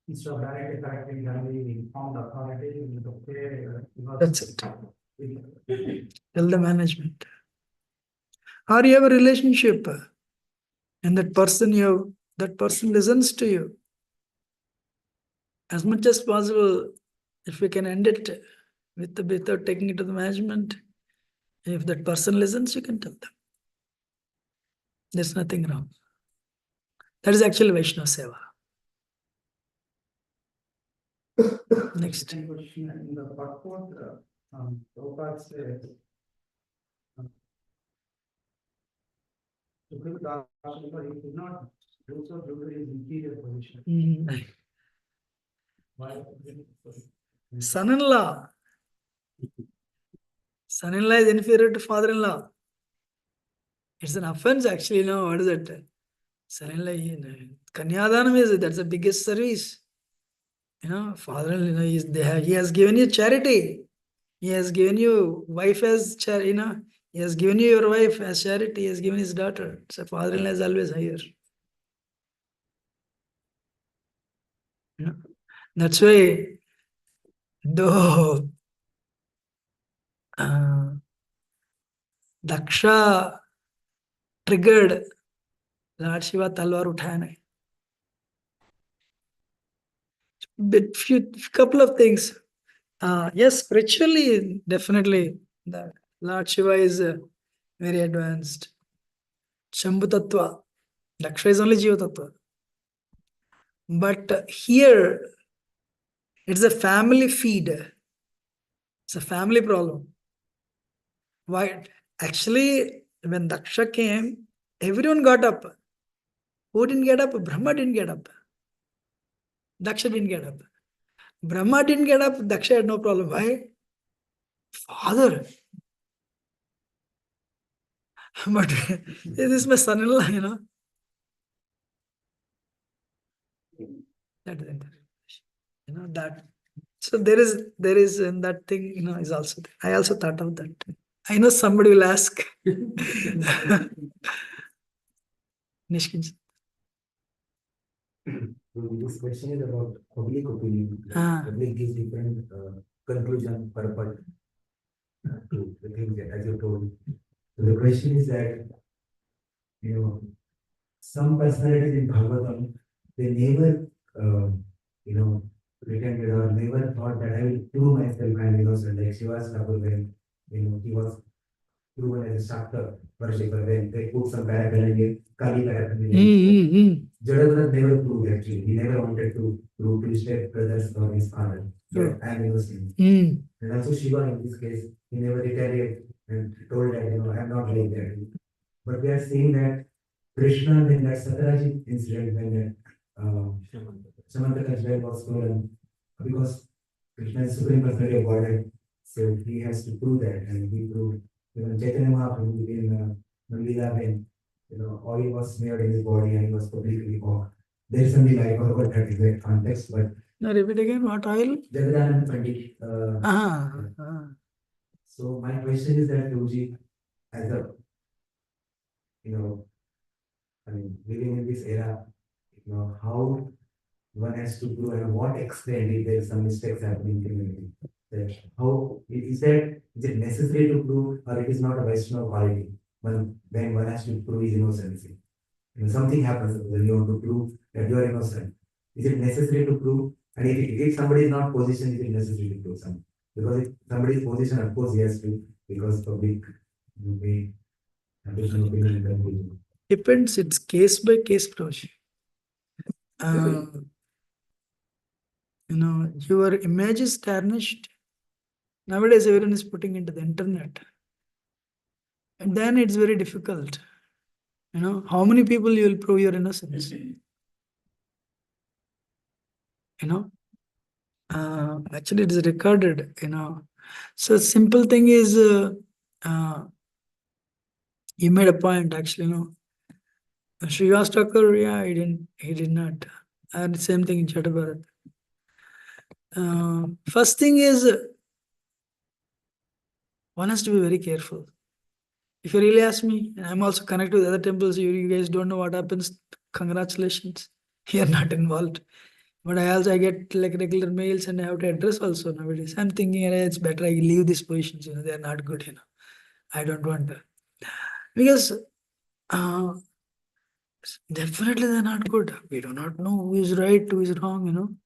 instead of directly correcting, then we inform the authority with the care. that's it. Tell the management. Or you have a relationship, and that person listens to you. As much as possible, if we can end it without taking it to the management, if that person listens, you can tell them. There's nothing wrong. That is actually Vaishnava Seva. Next. Second question in the purport, Prabhupada says, to give the but he could not do so due to his inferior position. Why? Son-in-law. Son-in-law is inferior to father-in-law. It's an offense actually, what is it? Son-in-law, Kanyadanam that's the biggest service. Father-in-law, he has given you charity. He has given you wife as charity, he has given you your wife as charity, he has given his daughter. So father-in-law is always higher. That's why, though Daksha triggered, Lord Shiva talwar uthaya nahi. But couple of things. Yes, spiritually, definitely, the Lord Shiva is very advanced. Shambhu Tattva. Daksha is only Jiva Tattva. But here, it's a family feed. It's a family problem. Why? Actually, when Daksha came, everyone got up. Who didn't get up? Brahma didn't get up. Daksha didn't get up. Brahma didn't get up. Daksha had no problem. Why? Father. But this is my son-in-law, That is that. So there is in that thing, is also there. I also thought of that. I know somebody will ask. Nishkinj. This question is about public opinion. Ah. Public gives different conclusion, purport to the things that, as you told. So the question is that, some personalities in Bhagavatam, they never, pretended or never thought that I will prove myself I'm innocent. Like Shiva's Thakur, when, he was proven as a Shakta worshipper, when they put some paraphernalia, Kali paraphernalia. Jadavrat never proved actually. He never wanted to prove to his brothers or his father that I am innocent. And also Shiva in this case, he never retaliated and told that, I am not like that. But we are seeing that Krishna in that Satyajit incident when that Samantaka's well was stolen, because Krishna is Supreme Personality of Godhead, so he has to prove that, and he proved. Even Chaitanya Mahaprabhu in Mandila, when oil was smeared in his body and he was publicly mocked. There is something I forgot that exact context, but Now repeat again, what oil? Jagadanand Pandit. So my question is that Guruji, as a living in this era, how one has to prove and what extent if there is some mistakes happening in community. That how is it necessary to prove, or it is not a Vaishnava quality when one has to prove his innocence? Something happens when you want to prove that you are innocent. Is it necessary to prove? And if somebody is not positioned, is it necessary to prove something? Because if somebody is positioned, of course he has to, because public may have different opinion and conclusion. Depends, it's case by case approach. Your image is tarnished. Nowadays, everyone is putting into the internet. And then it's very difficult. How many people you will prove your innocence? Actually, it is recorded, So simple thing is, you made a point, actually, Srivas Thakur, yeah, he did not. And same thing in Chhatabharat. First thing is, one has to be very careful. If you really ask me, and I'm also connected with other temples, you guys don't know what happens. Congratulations, you're not involved. But I get like regular mails and I have to address also nowadays. I'm thinking, it's better I leave these positions, they're not good, I don't want to. Because uh, definitely they're not good. We do not know who is right, who is wrong,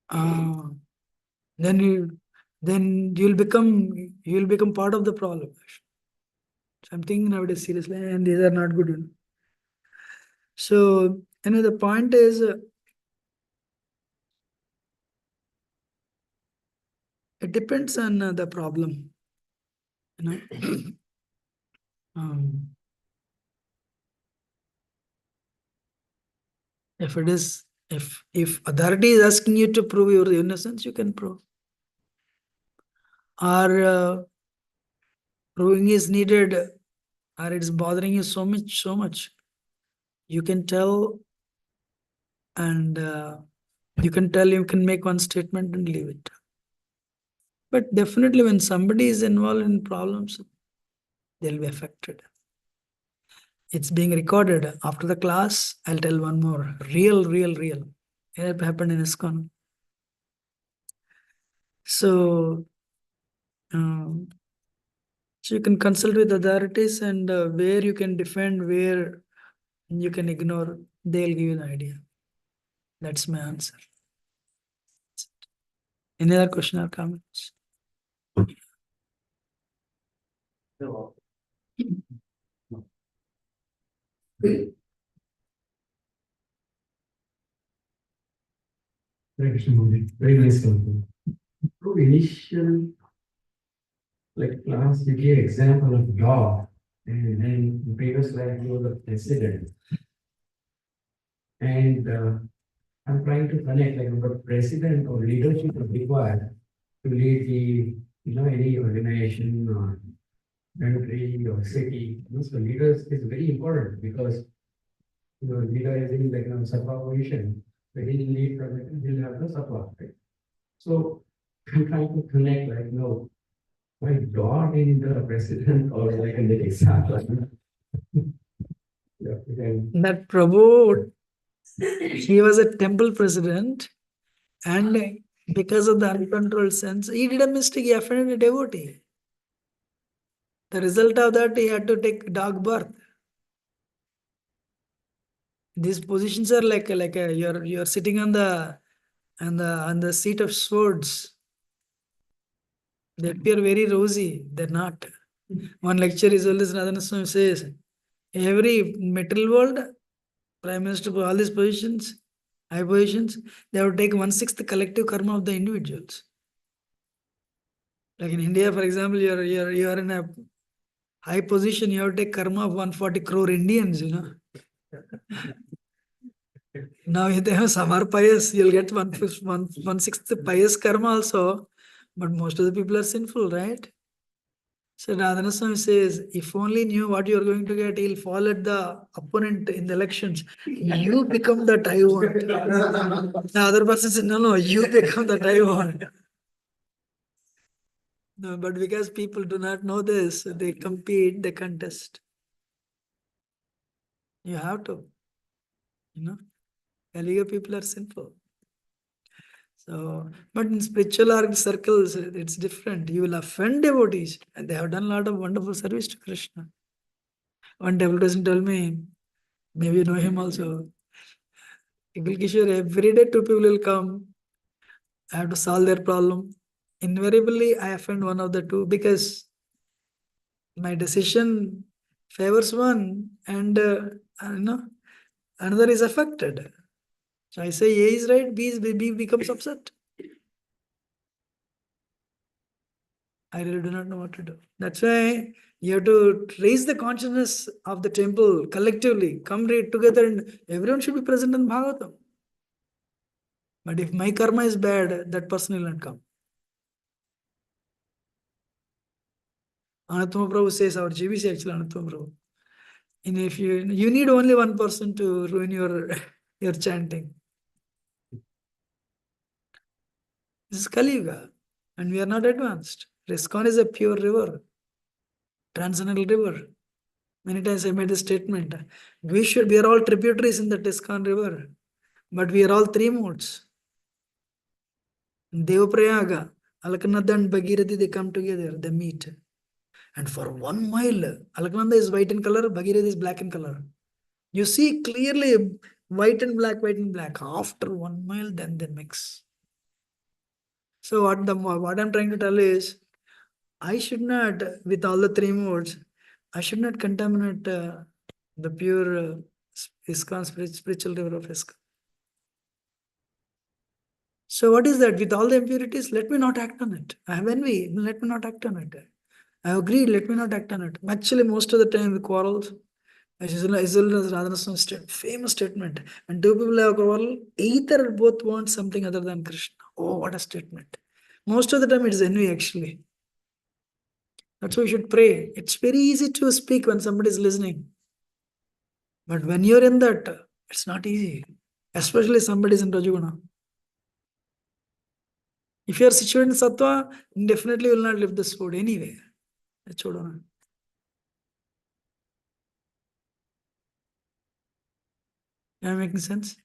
Uh, then you'll become part of the problem. So I'm thinking nowadays seriously, and these are not good. So the point is, it depends on the problem. Um, if it is, if authority is asking you to prove your innocence, you can prove. Or proving is needed, or it's bothering you so much, you can tell, and you can make one statement and leave it. But definitely when somebody is involved in problems, they'll be affected. It's being recorded. After the class, I'll tell one more. Real. It happened in ISKCON. So, so you can consult with authorities, and where you can defend, where you can ignore, they'll give you an idea. That's my answer. Any other question or comments? No. Very nice company. Through initial class, you gave example of law, and then the previous slide you were the president. And I'm trying to connect what president or leadership is required to lead any organization or country or city. So leaders is very important because leader is in Sattva position, so he'll lead he'll have the Sattva, right? So I'm trying to connect why God in the president or in the example. Yeah, That Prabhu, he was a temple president, and because of the uncontrolled sense, he did a mistake. He offended a devotee. The result of that, he had to take dog birth. These positions are like you're sitting on the seat of swords. They appear very rosy. They're not. One lecture is always Radhana Swami says, every material world, prime minister for all these positions, high positions, they have to take 1/6 collective karma of the individuals. Like in India, for example, you're in a high position, you have to take karma of 140 crore Indians, Now, if they have samar pious, you'll get 1/6 pious karma also. But most of the people are sinful, right? So Radhana Swami says, if only knew what you are going to get, he'll fall at the opponent in the elections. You become that I want. The other person says, no, you become that I want. No, but because people do not know this, they compete, they contest. You have to, Kaliga people are sinful. So, but in spiritual circles, it's different. You will offend devotees, and they have done a lot of wonderful service to Krishna. One devil person told me, maybe you know him also. Kishore, every day two people will come. I have to solve their problem. Invariably, I offend one of the two because my decision favors one, and another is affected. So I say A is right, B becomes upset. I really do not know what to do. That's why you have to raise the consciousness of the temple collectively, come together, and everyone should be present in Bhagavatam. But if my karma is bad, that person will not come. Anatma Prabhu says, our GBC actually, Anatma Prabhu. And if you need only one person to ruin your your chanting. This is Kali Yuga, and we are not advanced. ISKCON is a pure river, transcendental river. Many times I made a statement. We are all tributaries in the ISKCON river, but we are all three modes. Devaprayaga, Alaknanda and Bhagirathi, they come together, they meet. And for 1 mile, Alaknanda is white in color, Bhagirathi is black in color. You see clearly white and black, white and black. After 1 mile, then they mix. So what I'm trying to tell is, I should not, with all the three modes, I should not contaminate the pure ISKCON spiritual river of ISKCON. So what is that? With all the impurities, let me not act on it. I have envy, let me not act on it. I have greed, let me not act on it. Actually, most of the time we quarrels. Famous statement. And two people have a quarrel, either both want something other than Krishna. Oh, what a statement. Most of the time it is envy actually. That's why you should pray. It's very easy to speak when somebody is listening. But when you're in that, it's not easy. Especially somebody is in Rajaguna. If you are situated in Sattva, definitely you will not live this food anyway. Am I making sense?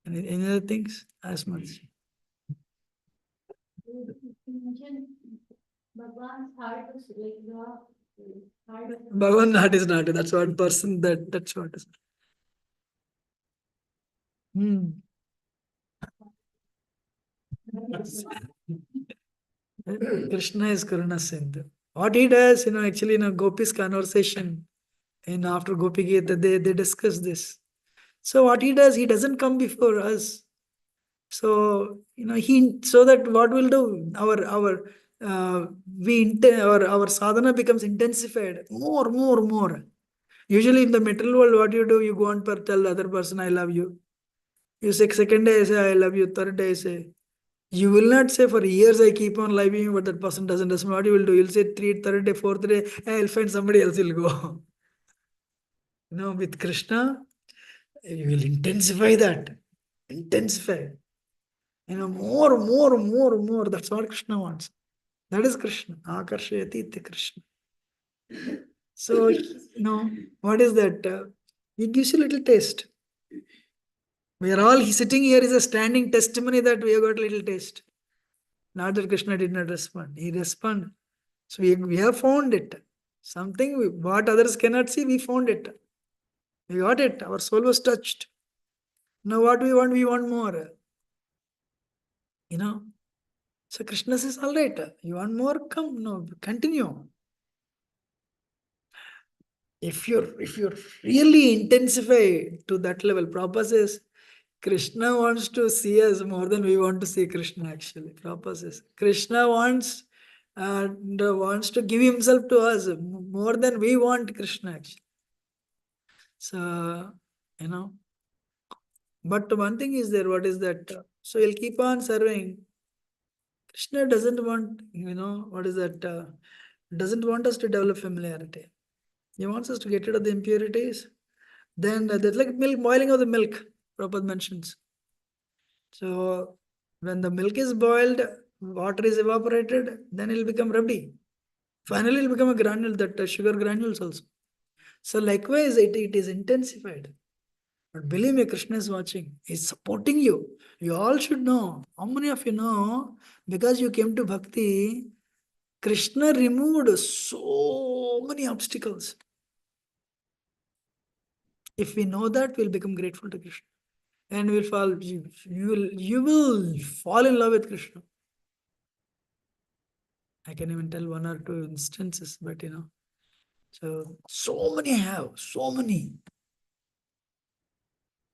Any other things? As much. You mentioned Bhagwan's heart is like the heart of Bhagavan heart is not. That's what person that's what is. Krishna is Karuna Sindhu. What he does, actually in a Gopi's conversation, after Gopi Gita, they discuss this. So what he does, he doesn't come before us. So so that what we'll do, our sadhana becomes intensified more. Usually in the material world, what you do, you go and tell the other person, I love you. You say second day, I say I love you. Third day, I say. You will not say for years I keep on loving you, but that person doesn't respond. What you will do? You'll say third day, fourth day, I'll find somebody else will go. With Krishna, you will intensify that. Intensify. More. That's what Krishna wants. That is Krishna. Akarshayati iti Krishna. So, what is that? It gives you a little taste. We are all sitting here is a standing testimony that we have got a little taste. Not that Krishna did not respond. He responded. So we have found it. Something what others cannot see, we found it. We got it. Our soul was touched. Now what we want? We want more. So Krishna says, all right, you want more? Come, no, continue. If you're really intensify to that level, Prabhupada says, Krishna wants to see us more than we want to see Krishna actually. Prabhupada says, Krishna wants to give himself to us more than we want Krishna actually. So, but one thing is there, what is that? So he'll keep on serving. Krishna doesn't want, what is that? Doesn't want us to develop familiarity. He wants us to get rid of the impurities. Then there's like milk, boiling of the milk, Prabhupada mentions. So when the milk is boiled, water is evaporated, then it will become rabdi. Finally, it will become a granule, that sugar granules also. So likewise, it is intensified. But believe me, Krishna is watching. He's supporting you. You all should know. How many of you know? Because you came to Bhakti, Krishna removed so many obstacles. If we know that, we'll become grateful to Krishna. And we'll fall, you will fall in love with Krishna. I can even tell 1 or 2 instances, but so many have, so many.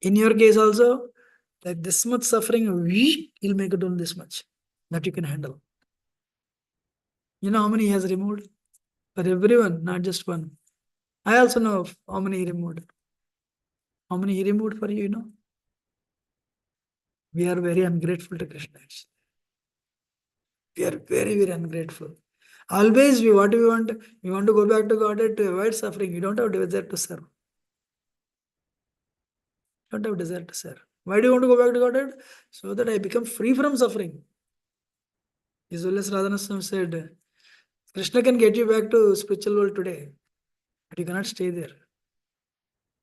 In your case also, like this much suffering, he'll make it only this much that you can handle. You know how many he has removed? For everyone, not just one. I also know how many he removed. How many he removed for you, We are very ungrateful to Krishna. Actually. We are very, very ungrateful. Always what do we want? We want to go back to Godhead to avoid suffering. We don't have desire to serve. Don't have desire to serve. Why do you want to go back to Godhead? So that I become free from suffering. As well as Radhanaswami said, Krishna can get you back to spiritual world today, but you cannot stay there.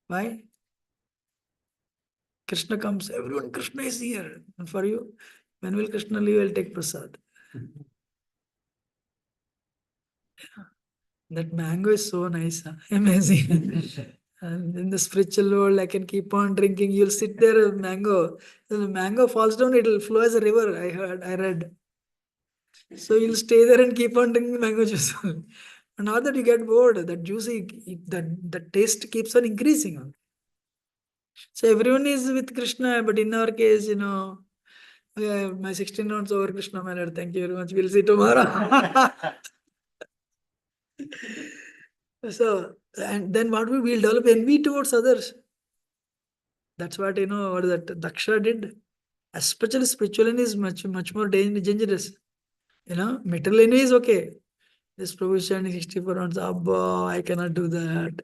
Why? Krishna comes, everyone, Krishna is here. And for you, when will Krishna leave? I'll take prasad. That mango is so nice, huh? Amazing. And in the spiritual world, I can keep on drinking. You'll sit there, mango. When the mango falls down, it'll flow as a river. I read. So you'll stay there and keep on drinking mango juice. And not that you get bored, that juicy, the taste keeps on increasing. So everyone is with Krishna, but in our case, my 16 rounds over, Krishna, my lord. Thank you very much. We'll see tomorrow. So, and then what we'll develop envy towards others. That's what what that Daksha did. Especially spiritual envy is much more dangerous. Material envy is okay. This Prabhu is standing 64 rounds. Abba, I cannot do that.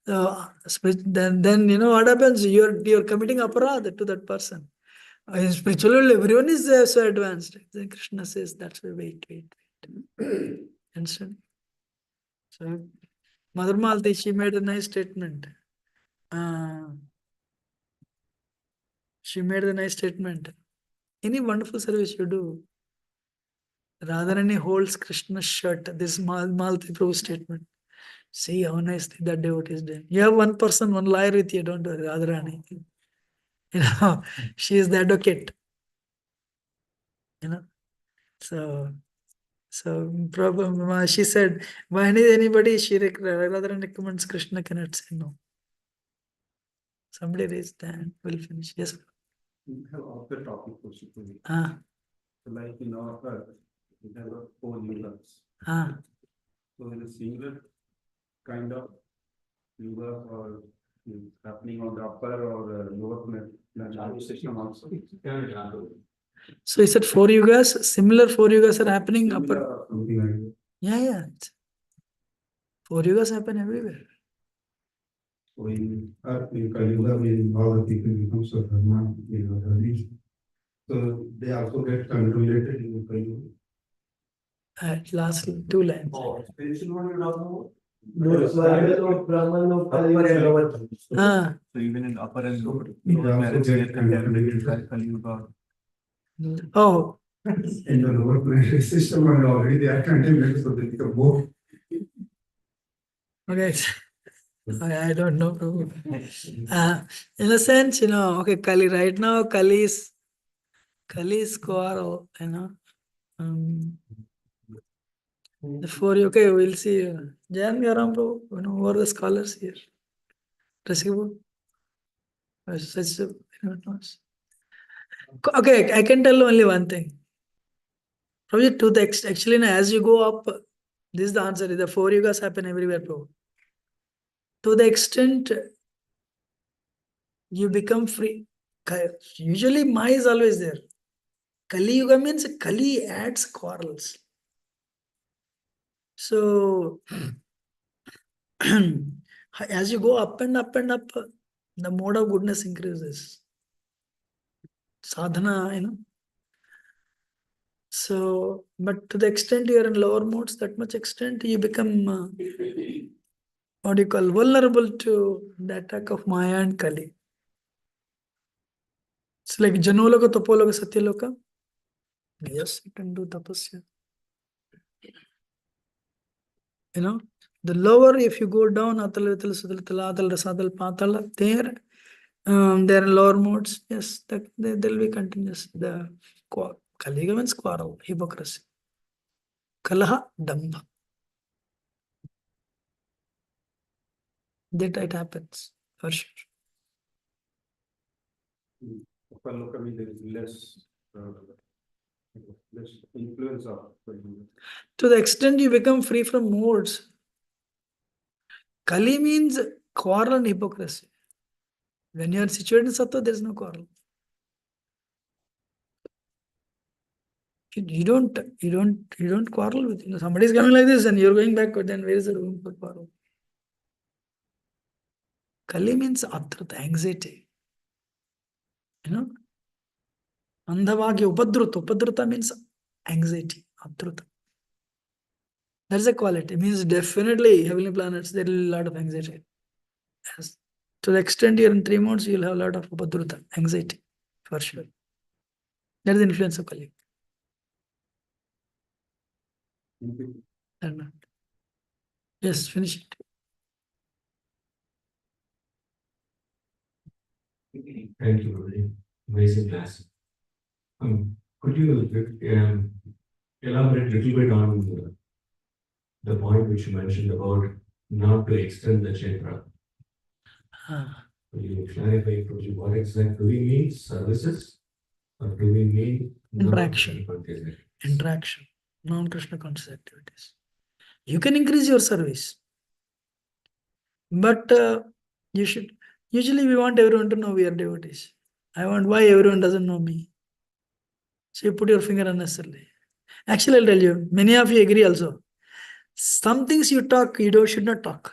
Then what happens? You're committing aparadha to that person. In spiritual world, everyone is so advanced. Then Krishna says, that's why wait. Understand? So Mother Malti, she made a nice statement. She made a nice statement. Any wonderful service you do, Radharani holds Krishna's shirt. This Malti Prabhu statement. See how nicely that devotee is doing. You have one person, one lawyer with you, don't worry, Radharani. She is the advocate. So Prabhu, she said, when is anybody, Radharani recommends Krishna cannot say no. Somebody raised hand, we'll finish. Yes. We have off the topic also. Ah, So like in our earth, we have 4 yugas. ah. So in a singular kind of yuga or happening on the upper or lower planet system also. So he said 4 yugas, similar 4 yugas are happening upper. Similar or something like that. Yeah. 4 yugas happen everywhere. So in earth, in Kali Yuga, when all the people become so dharma, so they also get controlated in Kali Yuga. At last 2 lines. Spiritual one you talk about? Ah. So even in upper and lower, They lower also planets, get they can controlated. Kali Yuga. Oh, In the lower planetary system, and already they are contaminated, so they become more. okay. I don't know. Prabhu. In a sense, okay, Kali, right now, Kali is quarrel, the 4, okay, we'll see. Jan Garam, Prabhu, who are the scholars here? Rasibu? Okay, I can tell only one thing. Probably to the actually, as you go up, this is the answer. The 4 yugas happen everywhere, Prabhu. To the extent you become free, usually Maya is always there. Kali Yuga means Kali adds quarrels. So, as you go up and up and up, the mode of goodness increases. Sadhana, So, but to the extent you are in lower modes, that much extent you become, vulnerable to the attack of Maya and Kali. It's like Janoloka, Topoloka, Satyaloka. Yes, you can do tapasya. The lower, if you go down, Atal, Vital, Sudal, Taladal, Rasadal, Patala, there are lower modes. Yes, they'll be continuous. The Kaliga means quarrel, hypocrisy. Kalaha, Dambha. That it happens, for sure. Upper loka means there is less influence of Kali Yuga. To the extent you become free from modes, Kali means quarrel and hypocrisy. When you are situated in Sattva, there is no quarrel. You don't quarrel with, somebody is coming like this and you're going backward, then where is the room for quarrel? Kali means adruta, anxiety. Andhavagya upadruta. Upadruta means anxiety, adruta. That's a quality. It means definitely heavenly planets, there will be a lot of anxiety. Yes. To the extent you're in 3 months, you'll have a lot of upadruta, anxiety, for sure. That is the influence of Kali. Yes, finish it. Thank you, Prabhu. Amazing class. Could you elaborate a little bit on the point which you mentioned about not to extend the kshetra? Could you clarify, Prabhu, what exactly do we mean? Services? Or do we mean Interaction. non-Krishna Interaction, non-Krishna conscious activities. You can increase your service, but you should. Usually, we want everyone to know we are devotees. I want why everyone doesn't know me. So you put your finger unnecessarily. Actually, I'll tell you, many of you agree also. Some things you talk, you should not talk.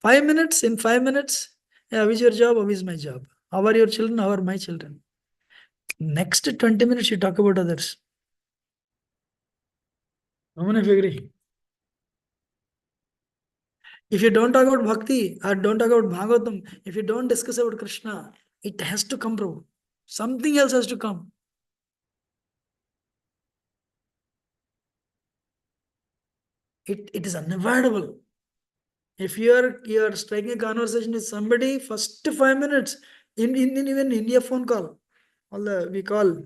5 minutes, in 5 minutes, yeah, how is your job? How is my job? How are your children? How are my children? Next 20 minutes, you talk about others. How many of you agree? If you don't talk about bhakti or don't talk about Bhagavatam, if you don't discuss about Krishna, it has to come, Prabhu. Something else has to come. It is unavoidable. If you're striking a conversation with somebody, first 5 minutes, in even India phone call, we call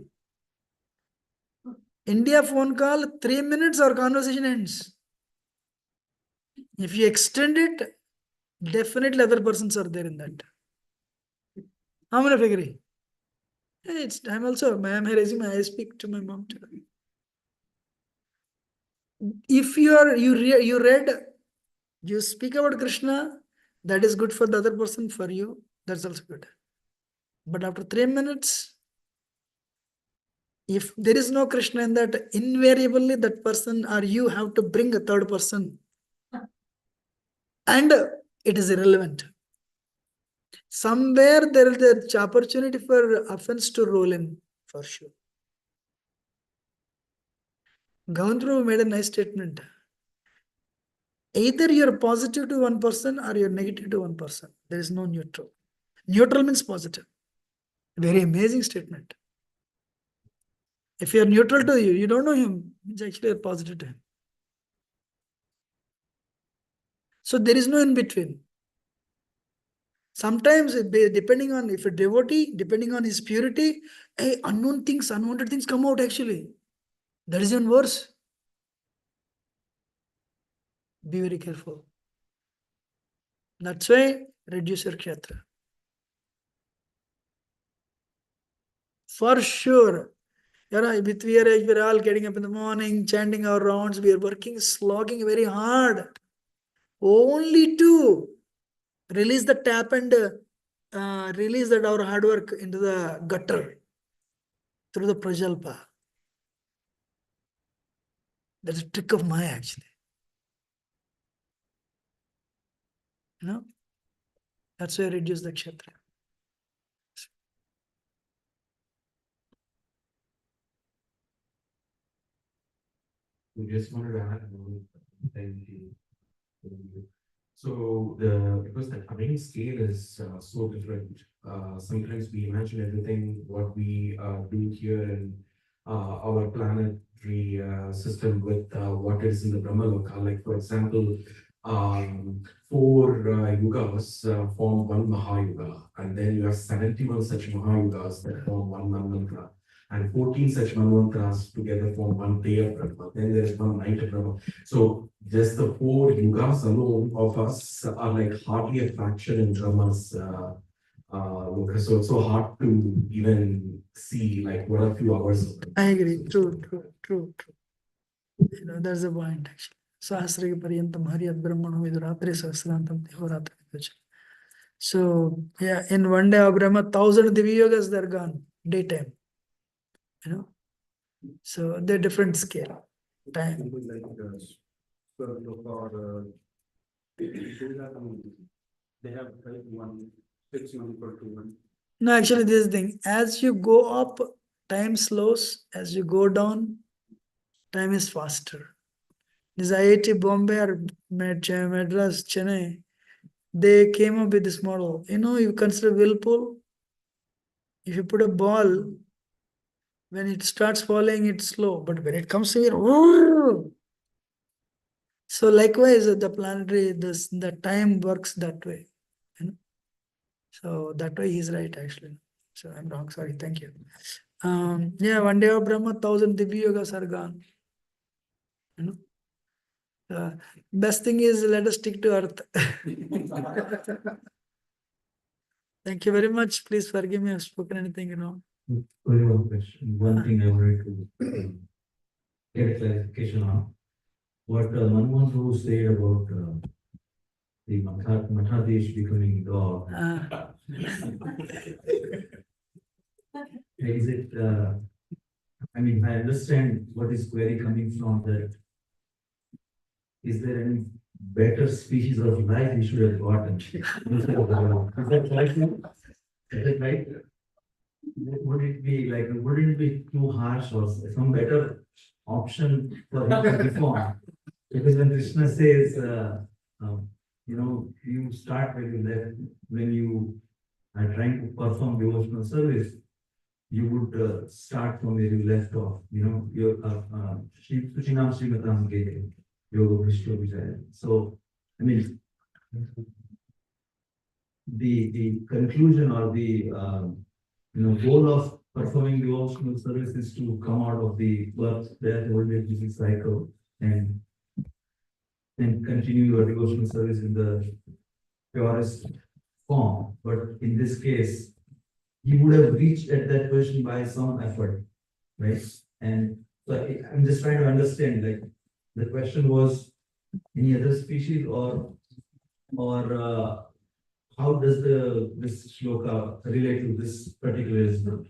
India phone call, 3 minutes our conversation ends. If you extend it, definitely other persons are there in that. How many of you agree? I'm raising my, I speak to my mom too. If you read, you speak about Krishna, that is good for the other person, for you, that's also good. But after 3 minutes, if there is no Krishna in that, invariably that person or you have to bring a third person. And it is irrelevant. Somewhere there is an opportunity for offense to roll in, for sure. Gavandru made a nice statement. Either you're positive to one person or you're negative to one person. There is no neutral. Neutral means positive. Very amazing statement. If you're neutral to you, you don't know him, it's actually a positive to him. So there is no in between. Sometimes, depending on if a devotee, depending on his purity, unknown things, unwanted things come out actually. That is even worse. Be very careful. That's why reduce your kshetra. For sure. We're all getting up in the morning, chanting our rounds, we are working, slogging very hard. Only to release the tap and release that our hard work into the gutter through the prajalpa. That's a trick of Maya actually. That's why I reduce the kshetra. We just wanted to add one thing. So because the time scale is so different, sometimes we imagine everything what we do here in our planetary system with what is in the Brahmaloka. Like for example, 4 yugas form one Mahayuga, and then you have 71 such Mahayugas that form one Manvantara, and 14 such Manvantaras together form one day of Brahma. Then there is one night of Brahma. So just the 4 yugas alone of us are like hardly a fraction in Brahma's so it's so hard to even see like what a few hours of it. I agree. True. That's the point actually. Sahasrika Paryantam Hariyat Brahmano Viduratri Sahasrantam Dehoratri Viducha. So, yeah, in one day of Brahma, 1,000 Divi Yogas, they're gone, daytime. you know. So they're different scale, time. Something like Swarloka or they have like 6 months or 2 months. No, actually, this thing, as you go up, time slows. As you go down, time is faster. This IIT Bombay or Madras, Chennai, they came up with this model. You know, you consider whirlpool. If you put a ball, when it starts falling, it's slow. But when it comes here, so likewise, the planetary, the time works that way. You know? So that way he's right, actually. So I'm wrong. Sorry. Thank you. Yeah, one day of Brahma, 1,000 Divya Yogas are gone. You know? Best thing is let us stick to earth. Thank you very much. Please forgive me if I've spoken anything, Only one question. One thing I wanted to get clarification on. What Manmohan Prabhu said about the Mathadesh becoming God. Is it, I mean, I understand what is query coming from that. Is there any better species of life we should have gotten? Is that right? Is that right? Would it be like, wouldn't it be too harsh or some better option for him to reform? Because when Krishna says, you start when you left, when you are trying to perform devotional service, you would start from where you left off. Your Suchinam Srimatam Gede, Yoga Vishnu Vijaya. So, I mean, the conclusion or the goal of performing devotional service is to come out of the birth, death, old age, disease cycle and continue your devotional service in the purest form. But in this case, he would have reached at that position by some effort, right? And so I'm just trying to understand, like, the question was any other species or how does this shloka relate to this particular incident?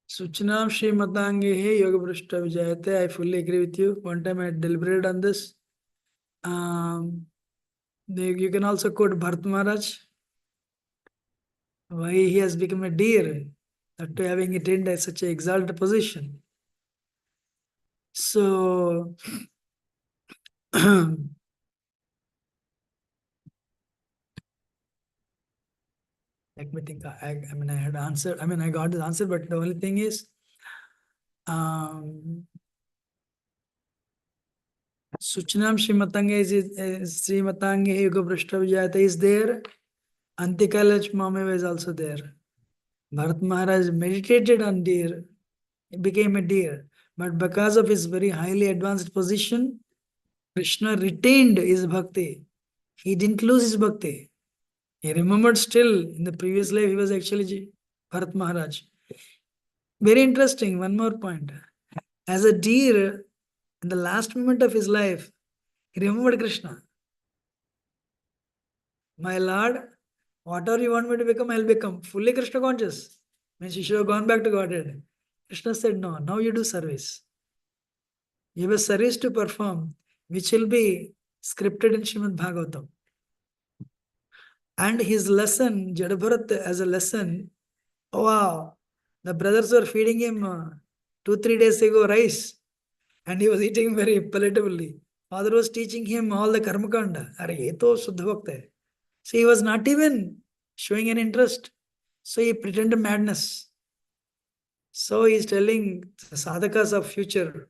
Suchinam Shri Matange Yoga Brishta Vijayate. I fully agree with you. One time I deliberated on this. You can also quote Bharat Maharaj. Why he has become a deer, after having attained at such an exalted position. So, let me think. I had answered. I got the answer, but the only thing is, Suchinam Srimatange is Srimatange Yuga Brishta Vijayata is there. Antikalach Mameva is also there. Bharat Maharaj meditated on deer, he became a deer. But because of his very highly advanced position, Krishna retained his bhakti. He didn't lose his bhakti. He remembered still in the previous life he was actually Bharat Maharaj. Very interesting, one more point. As a deer, in the last moment of his life, he remembered Krishna. My Lord, whatever you want me to become, I'll become. Fully Krishna conscious. Means you should have gone back to Godhead. Krishna said, no, now you do service. You have a service to perform, which will be scripted in Srimad Bhagavatam. And his lesson, Jadabharat as a lesson, oh wow, the brothers were feeding him 2-3 days ago rice, and he was eating very palatably. Father was teaching him all the karmakanda. Are ye to Shuddha Bhakta hai. So he was not even showing an interest. So he pretended madness. So he is telling the sadhakas of future,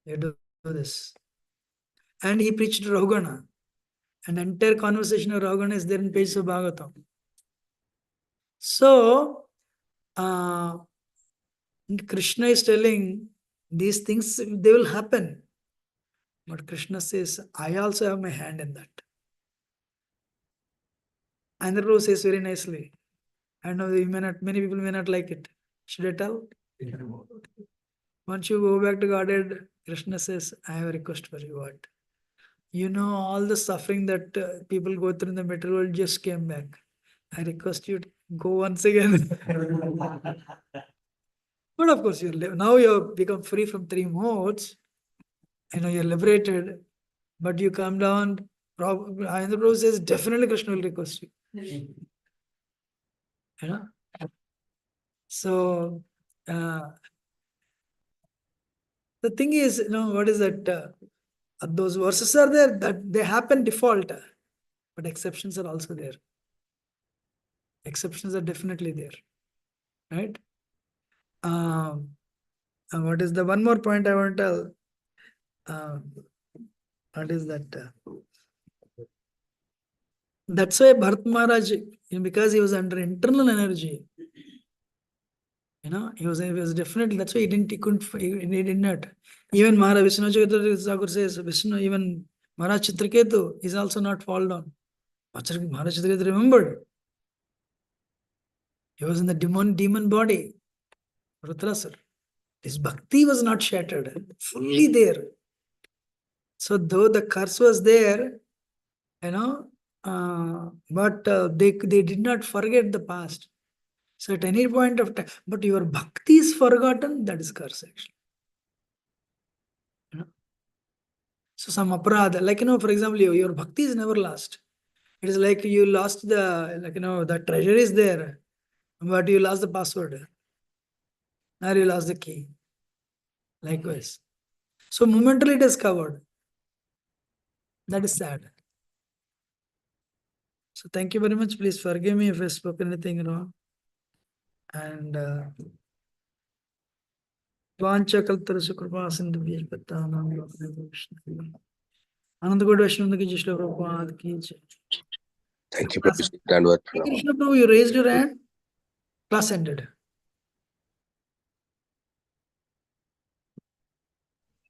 you do this. And he preached Rahugana. And the entire conversation of Rahugana is there in pages of Bhagavatam. So, Krishna is telling these things, they will happen. But Krishna says, I also have my hand in that. And the Prabhu says very nicely, I know many people may not like it. Should I tell? Once you go back to Godhead, Krishna says, I have a request for you. What? You know, all the suffering that people go through in the material world just came back. I request you, go once again. But of course, now you have become free from three modes. You're liberated, but you come down. Ayendra Prabhu says definitely Krishna will request you. So the thing is, what is that? Those verses are there that they happen default, but exceptions are also there. Exceptions are definitely there, right? And what is the one more point I want to tell? What is that? That's why Bharat Maharaj, because he was under internal energy, he was definitely, that's why he did not. Even Maharaj Vishnu Thakur says, Vishnu, even Maharaj Chitraketu is also not fall down. Maharaj Chitraketu remembered. He was in the demon body, Rudrasur. His bhakti was not shattered, fully there. So though the curse was there, but they did not forget the past. So at any point of time, but your bhakti is forgotten, that is curse actually. So some aparadha, like, for example, your bhakti is never lost. It is like you lost the treasure is there, but you lost the password. Or you lost the key. Likewise. So momentarily it is covered. That is sad. So thank you very much. Please forgive me if I spoke anything wrong. And Vanchakaltarasya Kripa Sindhu Vyajpatanam Anandagod Vaishnava ki Jai Prabhupada ki Jai. Thank you, Prabhu. Stand word. Krishna Prabhu, you raised your hand. Class ended.